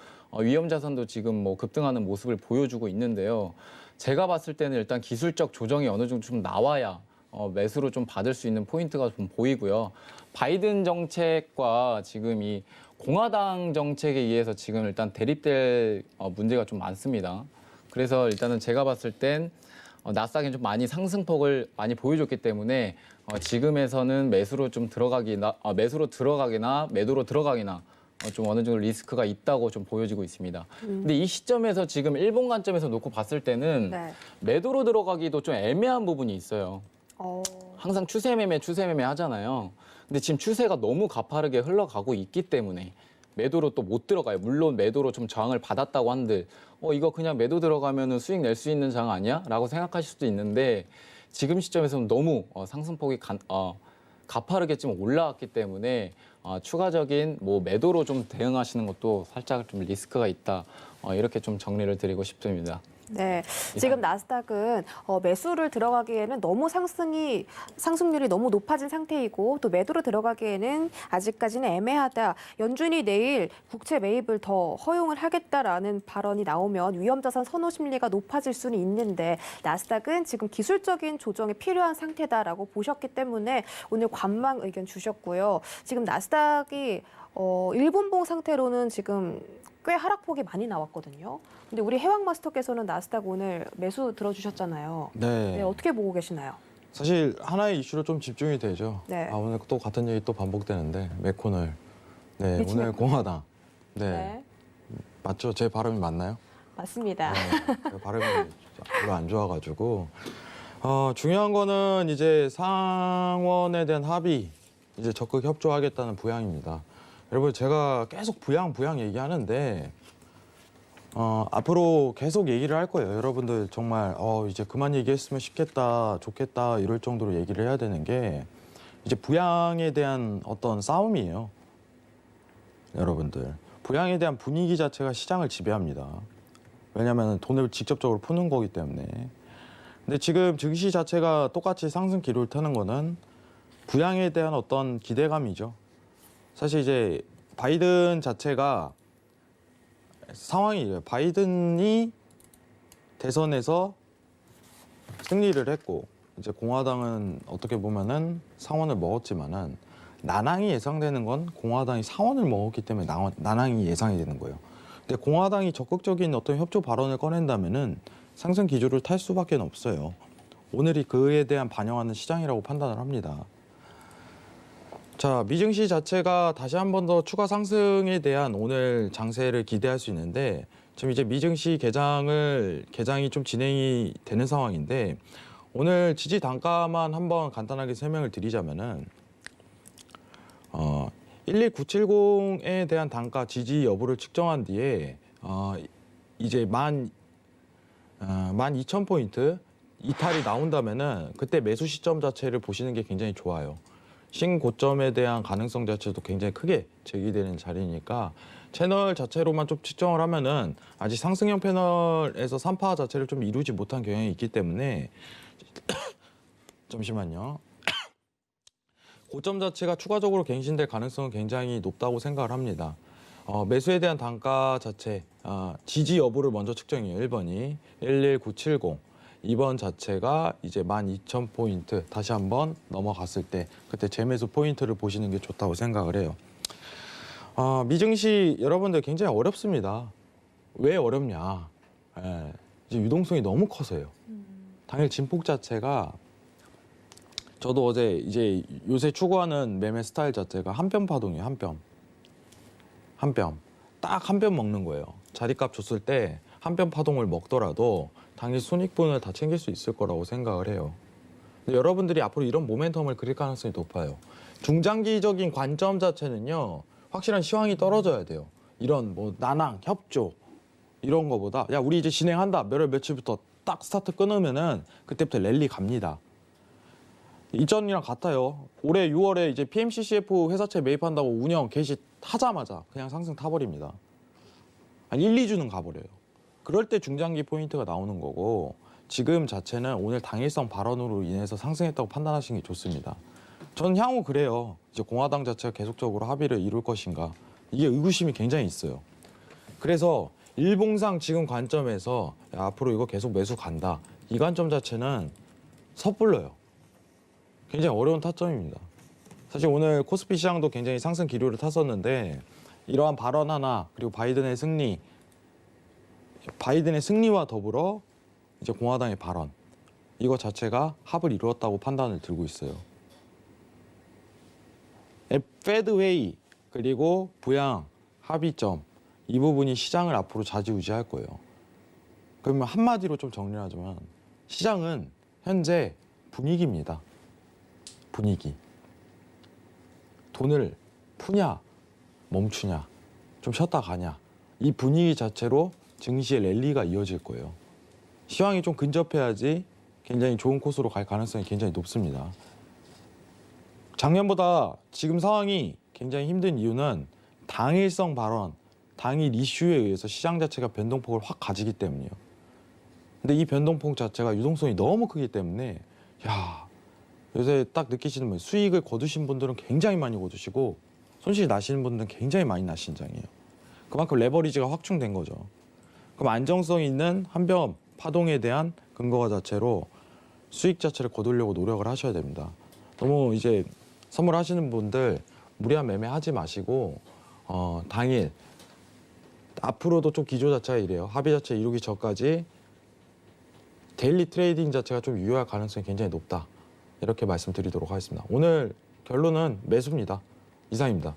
Speaker 4: 위험 자산도 지금 뭐 급등하는 모습을 보여주고 있는데요. 제가 봤을 때는 일단 기술적 조정이 어느 정도 좀 나와야 매수로 좀 받을 수 있는 포인트가 좀 보이고요. 바이든 정책과 지금 이 공화당 정책에 의해서 지금 일단 대립될 문제가 좀 많습니다. 그래서 일단은 제가 봤을 땐 나스닥이 좀 많이 상승폭을 많이 보여줬기 때문에 지금에서는 매수로 들어가기나 매도로 들어가기나 좀 어느 정도 리스크가 있다고 좀 보여지고 있습니다. 근데 이 시점에서 지금 일본 관점에서 놓고 봤을 때는
Speaker 2: 네.
Speaker 4: 매도로 들어가기도 좀 애매한 부분이 있어요. 항상 추세 매매 하잖아요. 근데 지금 추세가 너무 가파르게 흘러가고 있기 때문에 매도로 또 못 들어가요. 물론 매도로 좀 저항을 받았다고 한들 이거 그냥 매도 들어가면은 수익 낼 수 있는 장 아니야? 라고 생각하실 수도 있는데 지금 시점에서는 너무 상승폭이 가파르게 좀 올라왔기 때문에 추가적인 뭐 매도로 좀 대응하시는 것도 살짝 좀 리스크가 있다. 이렇게 좀 정리를 드리고 싶습니다.
Speaker 2: 네, 지금 나스닥은 매수를 들어가기에는 너무 상승률이 너무 높아진 상태이고 또 매도로 들어가기에는 아직까지는 애매하다. 연준이 내일 국채 매입을 더 허용을 하겠다라는 발언이 나오면 위험자산 선호 심리가 높아질 수는 있는데 나스닥은 지금 기술적인 조정이 필요한 상태다라고 보셨기 때문에 오늘 관망 의견 주셨고요. 지금 나스닥이 일본봉 상태로는 지금 꽤 하락폭이 많이 나왔거든요. 근데 우리 해왕 마스터께서는 나스닥 오늘 매수 들어주셨잖아요.
Speaker 3: 네.
Speaker 2: 네, 어떻게 보고 계시나요?
Speaker 3: 사실 하나의 이슈로 좀 집중이 되죠.
Speaker 2: 네.
Speaker 3: 오늘 또 같은 얘기 또 반복되는데 맥코널. 네,
Speaker 2: 미치
Speaker 3: 오늘
Speaker 2: 맥코널.
Speaker 3: 공화당. 네. 맞죠? 제 발음이 맞나요?
Speaker 2: 맞습니다.
Speaker 3: 네, 제 발음이 별로 안 좋아가지고 중요한 거는 이제 상원에 대한 합의 이제 적극 협조하겠다는 부양입니다. 여러분 제가 계속 부양 얘기하는데 앞으로 계속 얘기를 할 거예요. 여러분들 정말 이제 그만 얘기했으면 좋겠다 이럴 정도로 얘기를 해야 되는 게 이제 부양에 대한 어떤 싸움이에요. 여러분들 부양에 대한 분위기 자체가 시장을 지배합니다. 왜냐하면 돈을 직접적으로 푸는 거기 때문에. 근데 지금 증시 자체가 똑같이 상승 기류를 타는 거는 부양에 대한 어떤 기대감이죠. 사실 이제 바이든 자체가 상황이 이래요. 바이든이 대선에서 승리를 했고 이제 공화당은 어떻게 보면은 상원을 먹었지만은 난항이 예상되는 건 공화당이 상원을 먹었기 때문에 난항이 예상이 되는 거예요. 근데 공화당이 적극적인 어떤 협조 발언을 꺼낸다면은 상승 기조를 탈 수밖에 없어요. 오늘이 그에 대한 반영하는 시장이라고 판단을 합니다. 자, 미증시 자체가 다시 한 번 더 추가 상승에 대한 오늘 장세를 기대할 수 있는데 지금 이제 미증시 개장이 좀 진행이 되는 상황인데 오늘 지지 단가만 한번 간단하게 설명을 드리자면은 11970에 대한 단가 지지 여부를 측정한 뒤에 이제 12,000포인트 이탈이 나온다면은 그때 매수 시점 자체를 보시는 게 굉장히 좋아요. 신고점에 대한 가능성 자체도 굉장히 크게 제기되는 자리니까 채널 자체로만 좀 측정을 하면은 아직 상승형 패널에서 3파 자체를 좀 이루지 못한 경향이 있기 때문에 잠시만요. 고점 자체가 추가적으로 갱신될 가능성은 굉장히 높다고 생각을 합니다. 매수에 대한 단가 자체 지지 여부를 먼저 측정해요. 1번이 11970. 2번 자체가 이제 12,000포인트 다시 한번 넘어갔을 때 그때 재매수 포인트를 보시는 게 좋다고 생각을 해요. 미증시 여러분들 굉장히 어렵습니다. 왜 어렵냐? 이제 유동성이 너무 커서요. 당일 진폭 자체가 저도 어제 이제 요새 추구하는 매매 스타일 자체가 한 뼘 파동이에요. 한 뼘. 딱 한 뼘 먹는 거예요. 자리값 줬을 때 한 뼘 파동을 먹더라도 당일 손익분을 다 챙길 수 있을 거라고 생각을 해요. 근데 여러분들이 앞으로 이런 모멘텀을 그릴 가능성이 높아요. 중장기적인 관점 자체는요. 확실한 시황이 떨어져야 돼요. 이런 뭐 난항, 협조 이런 거보다 야 우리 이제 진행한다. 몇월 며칠부터 딱 스타트 끊으면은 그때부터 랠리 갑니다. 이전이랑 같아요. 올해 6월에 이제 PMCCF 회사채 매입한다고 운영 개시하자마자 그냥 상승 타버립니다. 한 1, 2주는 가버려요. 그럴 때 중장기 포인트가 나오는 거고 지금 자체는 오늘 당일성 발언으로 인해서 상승했다고 판단하시는 게 좋습니다. 저는 향후 그래요. 이제 공화당 자체가 계속적으로 합의를 이룰 것인가 이게 의구심이 굉장히 있어요. 그래서 일봉상 지금 관점에서 야, 앞으로 이거 계속 매수 간다. 이 관점 자체는 섣불러요. 굉장히 어려운 타점입니다. 사실 오늘 코스피 시장도 굉장히 상승 기류를 탔었는데 이러한 발언 하나 그리고 바이든의 승리와 더불어 이제 공화당의 발언 이거 자체가 합을 이루었다고 판단을 들고 있어요. 페드 회의 그리고 부양 합의점 이 부분이 시장을 앞으로 좌지우지할 거예요. 그러면 한마디로 좀 정리하자면 시장은 현재 분위기입니다. 분위기. 돈을 푸냐 멈추냐 좀 쉬었다 가냐 이 분위기 자체로 증시의 랠리가 이어질 거예요. 시황이 좀 근접해야지 굉장히 좋은 코스로 갈 가능성이 굉장히 높습니다. 작년보다 지금 상황이 굉장히 힘든 이유는 당일성 발언, 당일 이슈에 의해서 시장 자체가 변동폭을 확 가지기 때문이에요. 근데 이 변동폭 자체가 유동성이 너무 크기 때문에 야 요새 딱 느끼시는 분 수익을 거두신 분들은 굉장히 많이 거두시고 손실이 나시는 분들은 굉장히 많이 나신 장이에요. 그만큼 레버리지가 확충된 거죠. 그럼 안정성 있는 한병 파동에 대한 근거가 자체로 수익 자체를 거두려고 노력을 하셔야 됩니다. 너무 이제 선물하시는 분들 무리한 매매 하지 마시고 당일 앞으로도 좀 기조 자체가 이래요. 합의 자체 이루기 전까지 데일리 트레이딩 자체가 좀 유효할 가능성이 굉장히 높다. 이렇게 말씀드리도록 하겠습니다. 오늘 결론은 매수입니다. 이상입니다.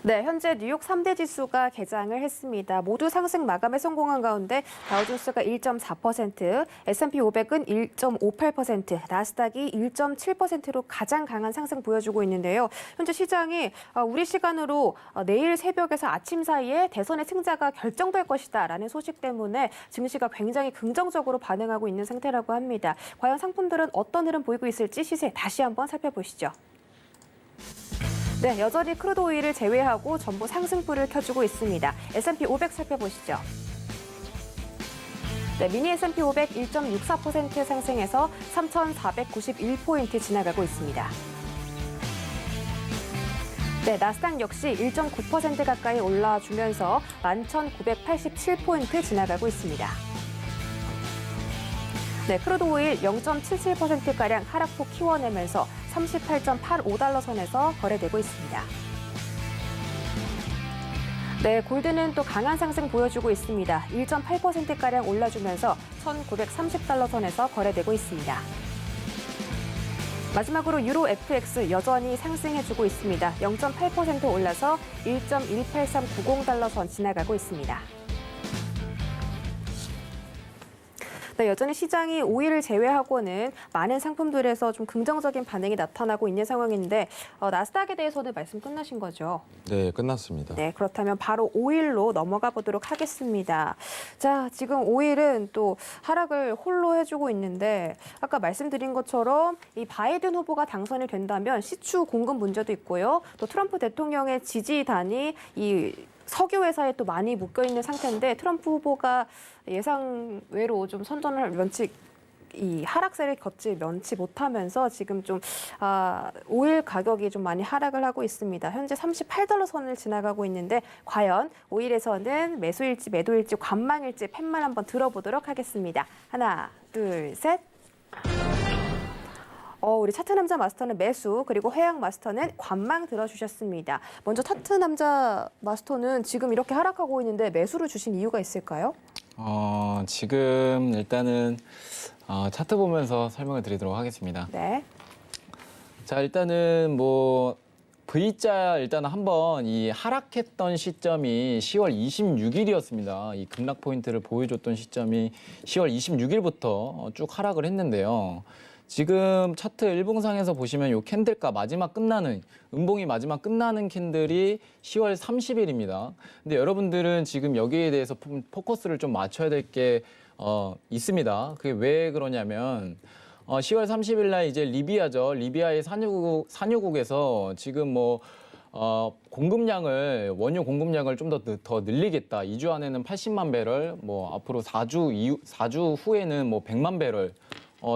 Speaker 2: 네, 현재 뉴욕 3대 지수가 개장을 했습니다. 모두 상승 마감에 성공한 가운데 다우존스가 1.4%, S&P 500은 1.58%, 나스닥이 1.7%로 가장 강한 상승 보여주고 있는데요. 현재 시장이 우리 시간으로 내일 새벽에서 아침 사이에 대선의 승자가 결정될 것이다라는 소식 때문에 증시가 굉장히 긍정적으로 반응하고 있는 상태라고 합니다. 과연 상품들은 어떤 흐름 보이고 있을지 시세 다시 한번 살펴보시죠. 네, 여전히 크루드 오일을 제외하고 전부 상승불을 켜주고 있습니다. S&P 500 살펴보시죠. 네, 미니 S&P 500 1.64% 상승해서 3,491포인트 지나가고 있습니다. 네, 나스닥 역시 1.9% 가까이 올라주면서 11,987포인트 지나가고 있습니다. 네, 크루드 오일 0.77%가량 하락폭 키워내면서 38.85달러 선에서 거래되고 있습니다. 네, 골드는 또 강한 상승 보여주고 있습니다. 1.8%가량 올라주면서 1,930달러 선에서 거래되고 있습니다. 마지막으로 유로 FX 여전히 상승해주고 있습니다. 0.8% 올라서 1.18390달러 선 지나가고 있습니다. 네, 여전히 시장이 오일을 제외하고는 많은 상품들에서 좀 긍정적인 반응이 나타나고 있는 상황인데 나스닥에 대해서는 말씀 끝나신 거죠?
Speaker 3: 네, 끝났습니다.
Speaker 2: 네, 그렇다면 바로 오일로 넘어가 보도록 하겠습니다. 자, 지금 오일은 또 하락을 홀로 해주고 있는데 아까 말씀드린 것처럼 이 바이든 후보가 당선이 된다면 시추 공급 문제도 있고요. 또 트럼프 대통령의 지지단이 이 석유 회사에 또 많이 묶여 있는 상태인데 트럼프 후보가 예상외로 좀 선전을 이 하락세를 걷지 면치 못하면서 지금 좀 오일 가격이 좀 많이 하락을 하고 있습니다. 현재 38달러 선을 지나가고 있는데 과연 오일에서는 매수일지 매도일지 관망일지 팻말 한번 들어보도록 하겠습니다. 하나, 둘, 셋. 우리 차트 남자 마스터는 매수, 그리고 회양 마스터는 관망 들어주셨습니다. 먼저 차트 남자 마스터는 지금 이렇게 하락하고 있는데 매수를 주신 이유가 있을까요?
Speaker 4: 지금 일단은 차트 보면서 설명을 드리도록 하겠습니다.
Speaker 2: 네.
Speaker 4: 자, 일단은 뭐 V자 일단 한번 이 하락했던 시점이 10월 26일이었습니다. 이 급락 포인트를 보여줬던 시점이 10월 26일부터 쭉 하락을 했는데요. 지금 차트 일봉상에서 보시면 이 캔들가 마지막 끝나는 음봉이 마지막 끝나는 캔들이 10월 30일입니다. 근데 여러분들은 지금 여기에 대해서 포커스를 좀 맞춰야 될 게 있습니다. 그게 왜 그러냐면 10월 30일 날 이제 리비아죠. 리비아의 산유국에서 지금 뭐 원유 공급량을 좀 더 늘리겠다. 2주 안에는 80만 배럴, 뭐 앞으로 4주 후에는 뭐 100만 배럴.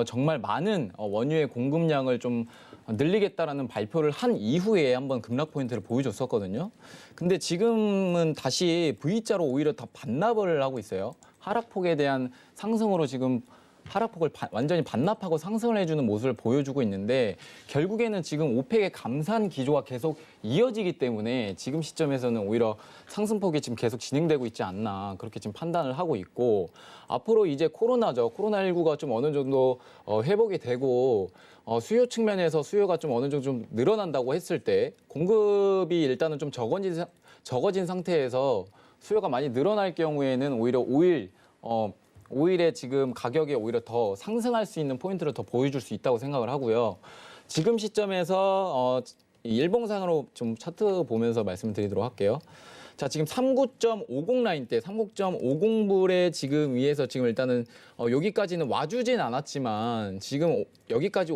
Speaker 4: 정말 많은 원유의 공급량을 좀 늘리겠다라는 발표를 한 이후에 한번 급락 포인트를 보여줬었거든요. 근데 지금은 다시 V자로 오히려 더 반납을 하고 있어요. 하락폭에 대한 상승으로 지금 하락폭을 완전히 반납하고 상승을 해주는 모습을 보여주고 있는데 결국에는 지금 오펙의 감산 기조가 계속 이어지기 때문에 지금 시점에서는 오히려 상승폭이 지금 계속 진행되고 있지 않나 그렇게 지금 판단을 하고 있고 앞으로 이제 코로나죠. 코로나19가 좀 어느 정도 회복이 되고 수요 측면에서 수요가 좀 어느 정도 좀 늘어난다고 했을 때 공급이 일단은 좀 적어진 상태에서 수요가 많이 늘어날 경우에는 오히려 오일의 지금 가격이 오히려 더 상승할 수 있는 포인트를 더 보여줄 수 있다고 생각을 하고요. 지금 시점에서 일봉상으로 좀 차트 보면서 말씀드리도록 할게요. 자, 지금 39.50 라인대, 39.50불에 지금 위에서 지금 일단은 여기까지는 와주진 않았지만 지금 여기까지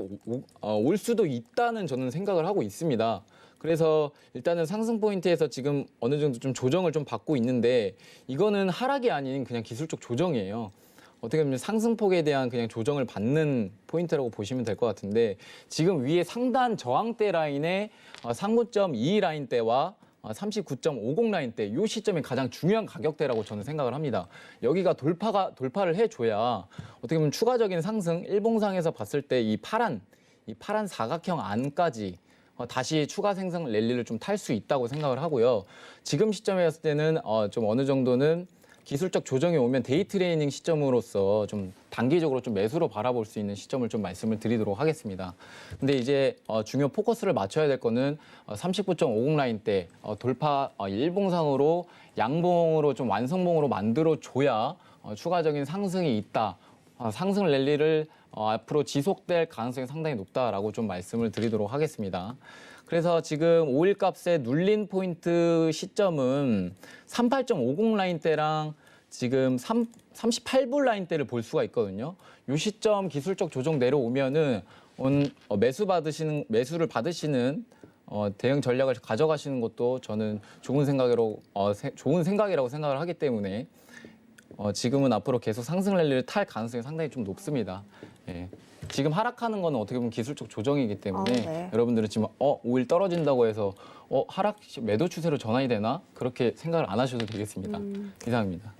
Speaker 4: 올 수도 있다는 저는 생각을 하고 있습니다. 그래서 일단은 상승 포인트에서 지금 어느 정도 좀 조정을 좀 받고 있는데 이거는 하락이 아닌 그냥 기술적 조정이에요. 어떻게 보면 상승폭에 대한 그냥 조정을 받는 포인트라고 보시면 될 것 같은데 지금 위에 상단 저항대 라인의 상고점 2 라인대와 39.50 라인대 이 시점이 가장 중요한 가격대라고 저는 생각을 합니다. 여기가 돌파를 해줘야 어떻게 보면 추가적인 상승 일봉상에서 봤을 때 이 파란 사각형 안까지 다시 추가 생성 랠리를 좀 탈 수 있다고 생각을 하고요. 지금 시점에 봤을 때는 좀 어느 정도는 기술적 조정이 오면 데이 트레이닝 시점으로서 좀 단기적으로 좀 매수로 바라볼 수 있는 시점을 좀 말씀을 드리도록 하겠습니다. 근데 이제 중요 포커스를 맞춰야 될 거는 39.50 라인대 돌파 일봉상으로 양봉으로 좀 완성봉으로 만들어 줘야 추가적인 상승이 있다. 상승 랠리를 앞으로 지속될 가능성이 상당히 높다라고 좀 말씀을 드리도록 하겠습니다. 그래서 지금 5일 값에 눌린 포인트 시점은 38.50 라인대랑 지금 38불 라인대를 볼 수가 있거든요. 이 시점 기술적 조정 내려오면은 매수를 받으시는 대응 전략을 가져가시는 것도 저는 좋은 생각이라고 생각을 하기 때문에 지금은 앞으로 계속 상승 랠리를 탈 가능성이 상당히 좀 높습니다. 예. 지금 하락하는 거는 어떻게 보면 기술적 조정이기 때문에
Speaker 2: 네.
Speaker 4: 여러분들은 지금 5일 떨어진다고 해서 하락 매도 추세로 전환이 되나 그렇게 생각을 안 하셔도 되겠습니다. 이상입니다.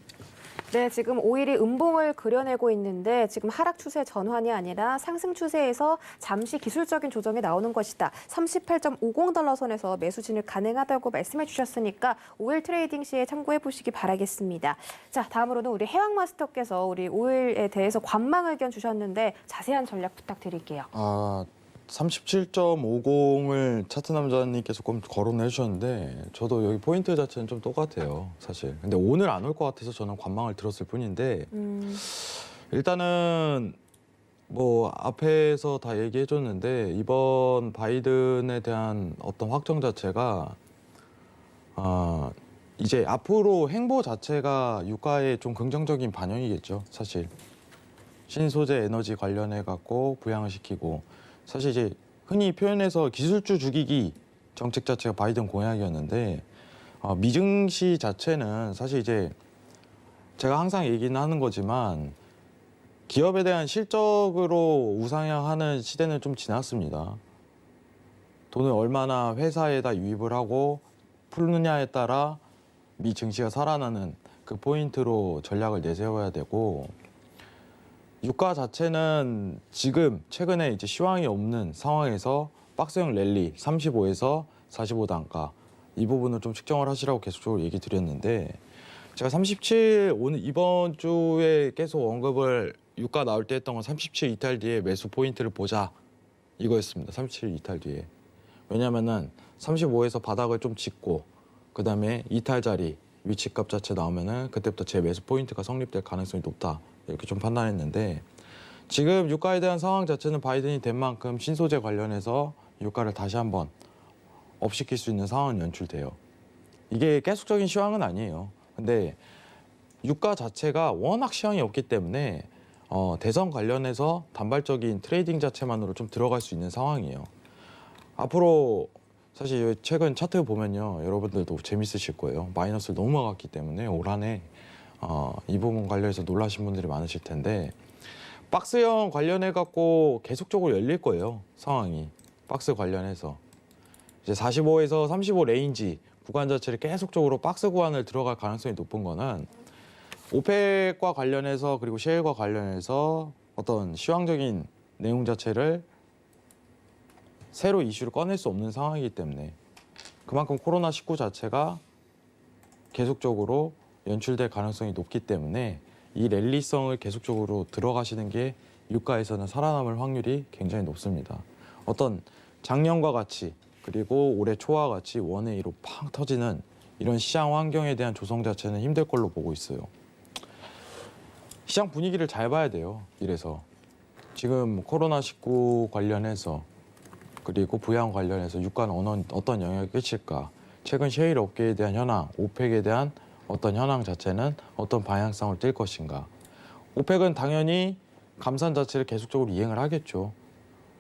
Speaker 2: 네, 지금 5일이 음봉을 그려내고 있는데 지금 하락 추세 전환이 아니라 상승 추세에서 잠시 기술적인 조정이 나오는 것이다. 38.50달러 선에서 매수 진입 가능하다고 말씀해 주셨으니까 5일 트레이딩 시에 참고해 보시기 바라겠습니다. 자, 다음으로는 우리 해왕 마스터께서 우리 5일에 대해서 관망 의견 주셨는데 자세한 전략 부탁드릴게요.
Speaker 3: 37.50을 차트 남자님께서 조금 거론해 주셨는데 저도 여기 포인트 자체는 좀 똑같아요, 사실. 근데 오늘 안 올 것 같아서 저는 관망을 들었을 뿐인데 일단은 뭐 앞에서 다 얘기해 줬는데 이번 바이든에 대한 어떤 확정 자체가 이제 앞으로 행보 자체가 유가에 좀 긍정적인 반영이겠죠, 사실. 신소재 에너지 관련해 갖고 부양을 시키고 사실 이제 흔히 표현해서 기술주 죽이기 정책 자체가 바이든 공약이었는데 미증시 자체는 사실 이제 제가 항상 얘기는 하는 거지만 기업에 대한 실적으로 우상향하는 시대는 좀 지났습니다. 돈을 얼마나 회사에다 유입을 하고 풀느냐에 따라 미 증시가 살아나는 그 포인트로 전략을 내세워야 되고 유가 자체는 지금 최근에 이제 시황이 없는 상황에서 박스형 랠리 35에서 45 단가 이 부분을 좀 측정을 하시라고 계속적으로 얘기 드렸는데 제가 37 오늘 이번 주에 계속 언급을 유가 나올 때 했던 건 37 이탈 뒤에 매수 포인트를 보자 이거였습니다. 37 이탈 뒤에. 왜냐면은 35에서 바닥을 좀 짚고 그다음에 이탈 자리 위치값 자체 나오면은 그때부터 제 매수 포인트가 성립될 가능성이 높다. 이렇게 좀 판단했는데 지금 유가에 대한 상황 자체는 바이든이 된 만큼 신소재 관련해서 유가를 다시 한번 업시킬 수 있는 상황은 연출돼요. 이게 계속적인 시황은 아니에요. 근데 유가 자체가 워낙 시황이 없기 때문에 대선 관련해서 단발적인 트레이딩 자체만으로 좀 들어갈 수 있는 상황이에요. 앞으로 사실 최근 차트 보면요. 여러분들도 재밌으실 거예요. 마이너스를 너무 막았기 때문에 올 한 해 이 부분 관련해서 놀라신 분들이 많으실 텐데 박스형 관련해 갖고 계속적으로 열릴 거예요. 상황이 박스 관련해서 이제 45에서 35 레인지 구간 자체를 계속적으로 박스 구간을 들어갈 가능성이 높은 거는 오펙과 관련해서 그리고 셰일과 관련해서 어떤 시황적인 내용 자체를 새로 이슈를 꺼낼 수 없는 상황이기 때문에 그만큼 코로나19 자체가 계속적으로 연출될 가능성이 높기 때문에 이 랠리성을 계속적으로 들어가시는 게 유가에서는 살아남을 확률이 굉장히 높습니다. 어떤 작년과 같이 그리고 올해 초와 같이 원의 2로 팡 터지는 이런 시장 환경에 대한 조성 자체는 힘들 걸로 보고 있어요. 시장 분위기를 잘 봐야 돼요. 이래서 지금 코로나19 관련해서 그리고 부양 관련해서 유가는 어떤 영향을 끼칠까? 최근 셰일 업계에 대한 현황, 오펙에 대한 어떤 현황 자체는 어떤 방향성을 띨 것인가. 오펙은 당연히 감산 자체를 계속적으로 이행을 하겠죠.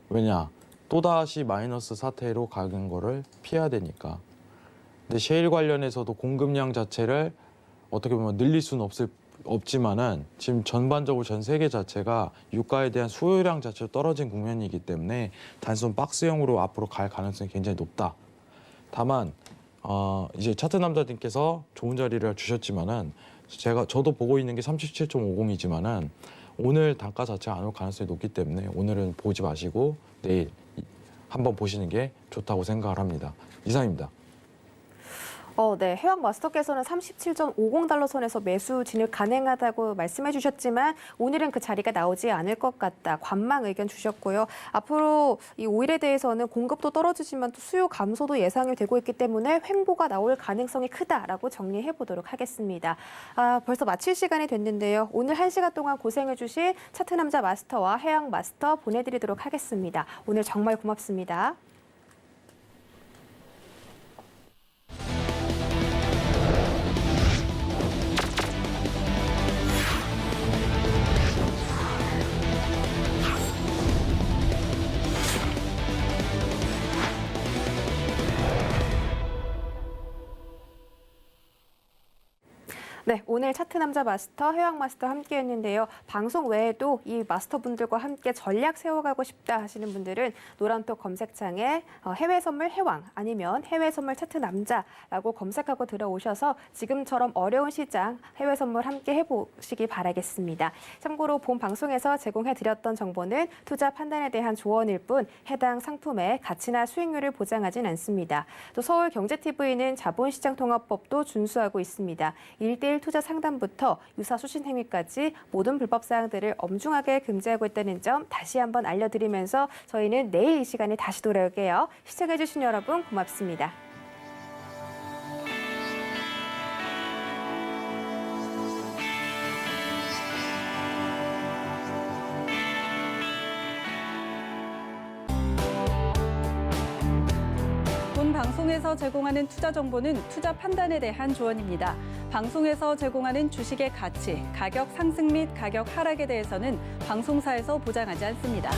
Speaker 3: 왜냐? 또다시 마이너스 사태로 가는 거를 피해야 되니까. 근데 셰일 관련해서도 공급량 자체를 어떻게 보면 늘릴 수는 없을 없지만은 지금 전반적으로 전 세계 자체가 유가에 대한 수요량 자체가 떨어진 국면이기 때문에 단순 박스형으로 앞으로 갈 가능성이 굉장히 높다. 다만 이제 차트 남자님께서 좋은 자리를 주셨지만은 저도 보고 있는 게 37.50이지만은 오늘 단가 자체가 안 올 가능성이 높기 때문에 오늘은 보지 마시고 내일 한번 보시는 게 좋다고 생각을 합니다. 이상입니다.
Speaker 2: 네. 해왕 마스터께서는 37.50달러 선에서 매수 진입 가능하다고 말씀해 주셨지만 오늘은 그 자리가 나오지 않을 것 같다. 관망 의견 주셨고요. 앞으로 이 오일에 대해서는 공급도 떨어지지만 또 수요 감소도 예상이 되고 있기 때문에 횡보가 나올 가능성이 크다라고 정리해 보도록 하겠습니다. 벌써 마칠 시간이 됐는데요. 오늘 1시간 동안 고생해 주신 차트 남자 마스터와 해왕 마스터 보내드리도록 하겠습니다. 오늘 정말 고맙습니다. 네, 오늘 차트 남자 마스터, 해왕 마스터 함께 했는데요. 방송 외에도 이 마스터분들과 함께 전략 세워가고 싶다 하시는 분들은 노란톡 검색창에 해외 선물 해왕 아니면 해외 선물 차트 남자라고 검색하고 들어오셔서 지금처럼 어려운 시장 해외 선물 함께 해보시기 바라겠습니다. 참고로 본 방송에서 제공해드렸던 정보는 투자 판단에 대한 조언일 뿐 해당 상품의 가치나 수익률을 보장하진 않습니다. 또 서울경제TV는 자본시장통합법도 준수하고 있습니다. 1대1 투자 상담부터 유사 수신 행위까지 모든 불법 사항들을 엄중하게 금지하고 있다는 점 다시 한번 알려드리면서 저희는 내일 이 시간에 다시 돌아올게요. 시청해주신 여러분 고맙습니다.
Speaker 1: 본 방송에서 제공하는 투자 정보는 투자 판단에 대한 조언입니다. 방송에서 제공하는 주식의 가치, 가격 상승 및 가격 하락에 대해서는 방송사에서 보장하지 않습니다.